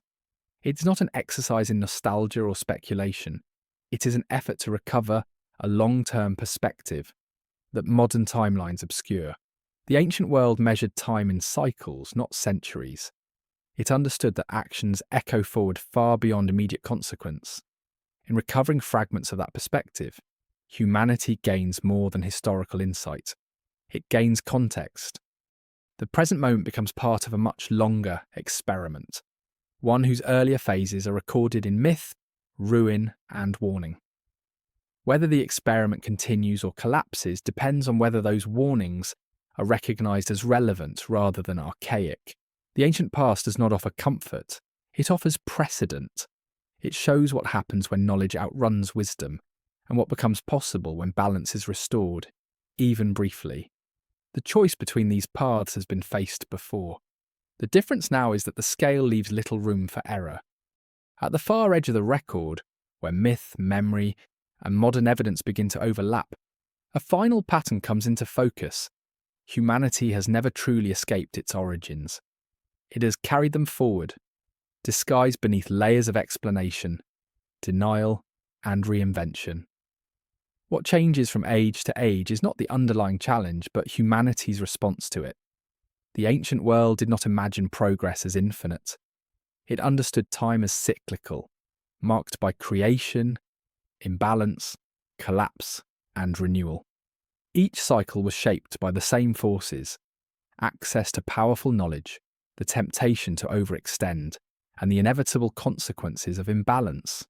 It's not an exercise in nostalgia or speculation. It is an effort to recover a long-term perspective that modern timelines obscure. The ancient world measured time in cycles, not centuries. It understood that actions echo forward far beyond immediate consequence. In recovering fragments of that perspective, humanity gains more than historical insight. It gains context. The present moment becomes part of a much longer experiment, one whose earlier phases are recorded in myth, ruin, and warning. Whether the experiment continues or collapses depends on whether those warnings are recognised as relevant rather than archaic. The ancient past does not offer comfort, it offers precedent. It shows what happens when knowledge outruns wisdom, and what becomes possible when balance is restored, even briefly. The choice between these paths has been faced before. The difference now is that the scale leaves little room for error. At the far edge of the record, where myth, memory, and modern evidence begin to overlap, a final pattern comes into focus. Humanity has never truly escaped its origins. It has carried them forward, disguised beneath layers of explanation, denial, and reinvention. What changes from age to age is not the underlying challenge, but humanity's response to it. The ancient world did not imagine progress as infinite. It understood time as cyclical, marked by creation, imbalance, collapse, and renewal. Each cycle was shaped by the same forces: access to powerful knowledge, the temptation to overextend, and the inevitable consequences of imbalance.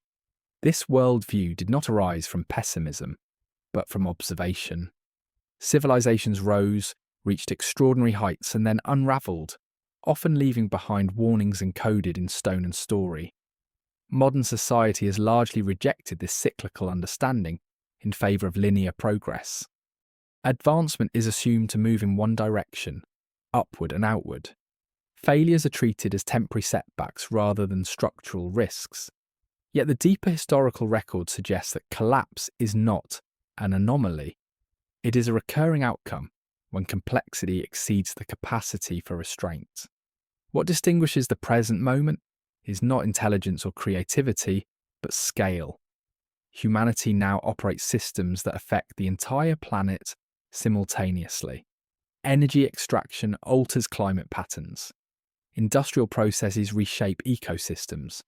This worldview did not arise from pessimism, but from observation. Civilizations rose, reached extraordinary heights, and then unravelled, often leaving behind warnings encoded in stone and story. Modern society has largely rejected this cyclical understanding in favour of linear progress. Advancement is assumed to move in one direction, upward and outward. Failures are treated as temporary setbacks rather than structural risks. Yet the deeper historical record suggests that collapse is not an anomaly. It is a recurring outcome when complexity exceeds the capacity for restraint. What distinguishes the present moment is not intelligence or creativity, but scale. Humanity now operates systems that affect the entire planet simultaneously. Energy extraction alters climate patterns. Industrial processes reshape ecosystems.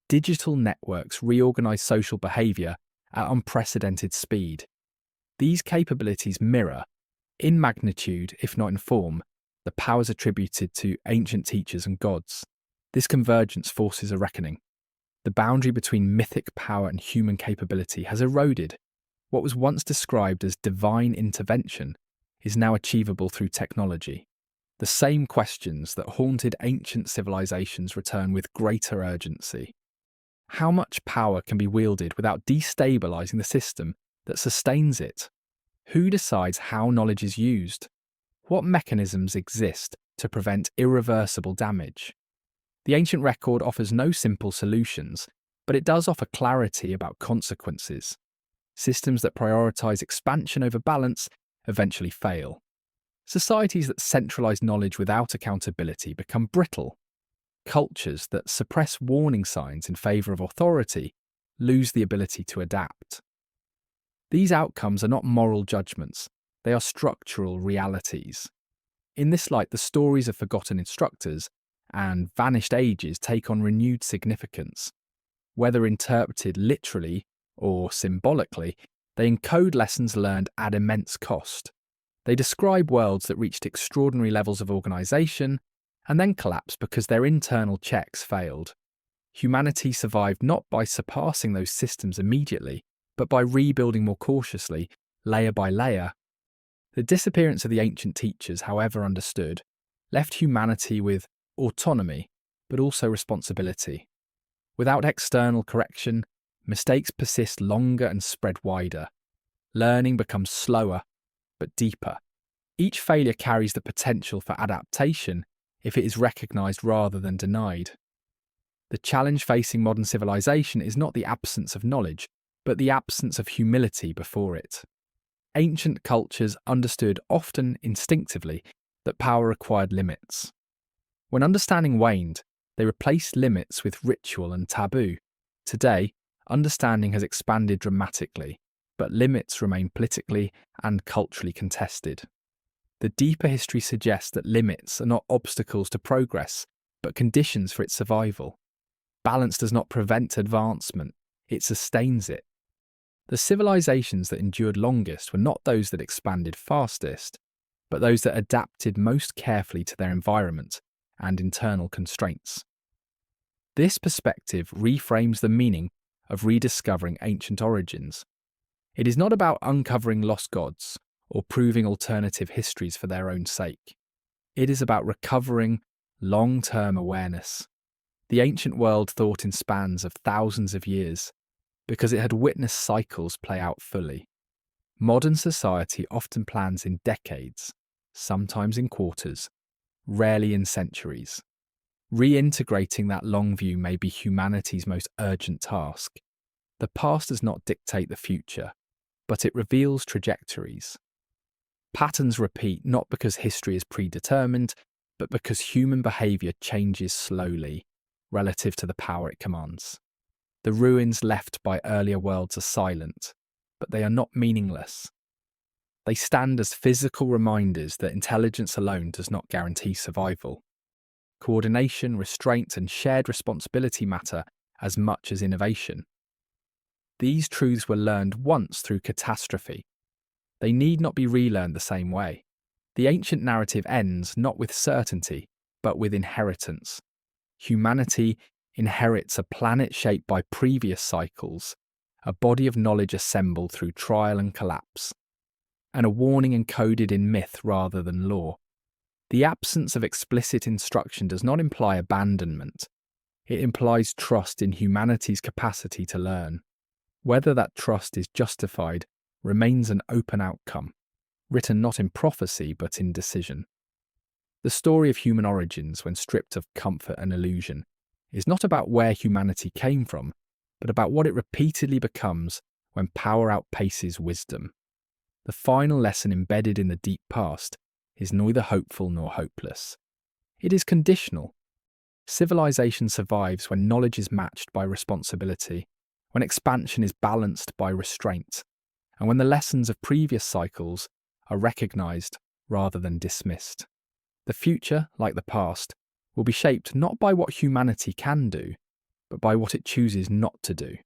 Digital networks reorganize social behavior at unprecedented speed. These capabilities mirror, in magnitude if not in form, the powers attributed to ancient teachers and gods. This convergence forces a reckoning. The boundary between mythic power and human capability has eroded. What was once described as divine intervention is now achievable through technology. The same questions that haunted ancient civilizations return with greater urgency. How much power can be wielded without destabilizing the system that sustains it? Who decides how knowledge is used? What mechanisms exist to prevent irreversible damage? The ancient record offers no simple solutions, but it does offer clarity about consequences. Systems that prioritize expansion over balance eventually fail. Societies that centralize knowledge without accountability become brittle. Cultures that suppress warning signs in favor of authority lose the ability to adapt. These outcomes are not moral judgments, they are structural realities. In this light, the stories of forgotten instructors and vanished ages take on renewed significance. Whether interpreted literally or symbolically, they encode lessons learned at immense cost. They describe worlds that reached extraordinary levels of organisation and then collapsed because their internal checks failed. Humanity survived not by surpassing those systems immediately, but by rebuilding more cautiously, layer by layer. The disappearance of the ancient teachers, however understood, left humanity with autonomy, but also responsibility. Without external correction, mistakes persist longer and spread wider. Learning becomes slower, but deeper. Each failure carries the potential for adaptation if it is recognized rather than denied. The challenge facing modern civilization is not the absence of knowledge, but the absence of humility before it. Ancient cultures understood, often instinctively, that power required limits. When understanding waned, they replaced limits with ritual and taboo. Today, understanding has expanded dramatically, but limits remain politically and culturally contested. The deeper history suggests that limits are not obstacles to progress, but conditions for its survival. Balance does not prevent advancement, it sustains it. The civilizations that endured longest were not those that expanded fastest, but those that adapted most carefully to their environment and internal constraints. This perspective reframes the meaning of rediscovering ancient origins. It is not about uncovering lost gods or proving alternative histories for their own sake. It is about recovering long-term awareness. The ancient world thought in spans of thousands of years because it had witnessed cycles play out fully. Modern society often plans in decades, sometimes in quarters, rarely in centuries. Reintegrating that long view may be humanity's most urgent task. The past does not dictate the future, but it reveals trajectories. Patterns repeat not because history is predetermined, but because human behaviour changes slowly relative to the power it commands. The ruins left by earlier worlds are silent, but they are not meaningless. They stand as physical reminders that intelligence alone does not guarantee survival. Coordination, restraint, and shared responsibility matter as much as innovation. These truths were learned once through catastrophe. They need not be relearned the same way. The ancient narrative ends not with certainty, but with inheritance. Humanity inherits a planet shaped by previous cycles, a body of knowledge assembled through trial and collapse, and a warning encoded in myth rather than law. The absence of explicit instruction does not imply abandonment. It implies trust in humanity's capacity to learn. Whether that trust is justified remains an open outcome, written not in prophecy but in decision. The story of human origins, when stripped of comfort and illusion, is not about where humanity came from, but about what it repeatedly becomes when power outpaces wisdom. The final lesson embedded in the deep past is neither hopeful nor hopeless. It is conditional. Civilization survives when knowledge is matched by responsibility, when expansion is balanced by restraint, and when the lessons of previous cycles are recognized rather than dismissed. The future, like the past, will be shaped not by what humanity can do, but by what it chooses not to do.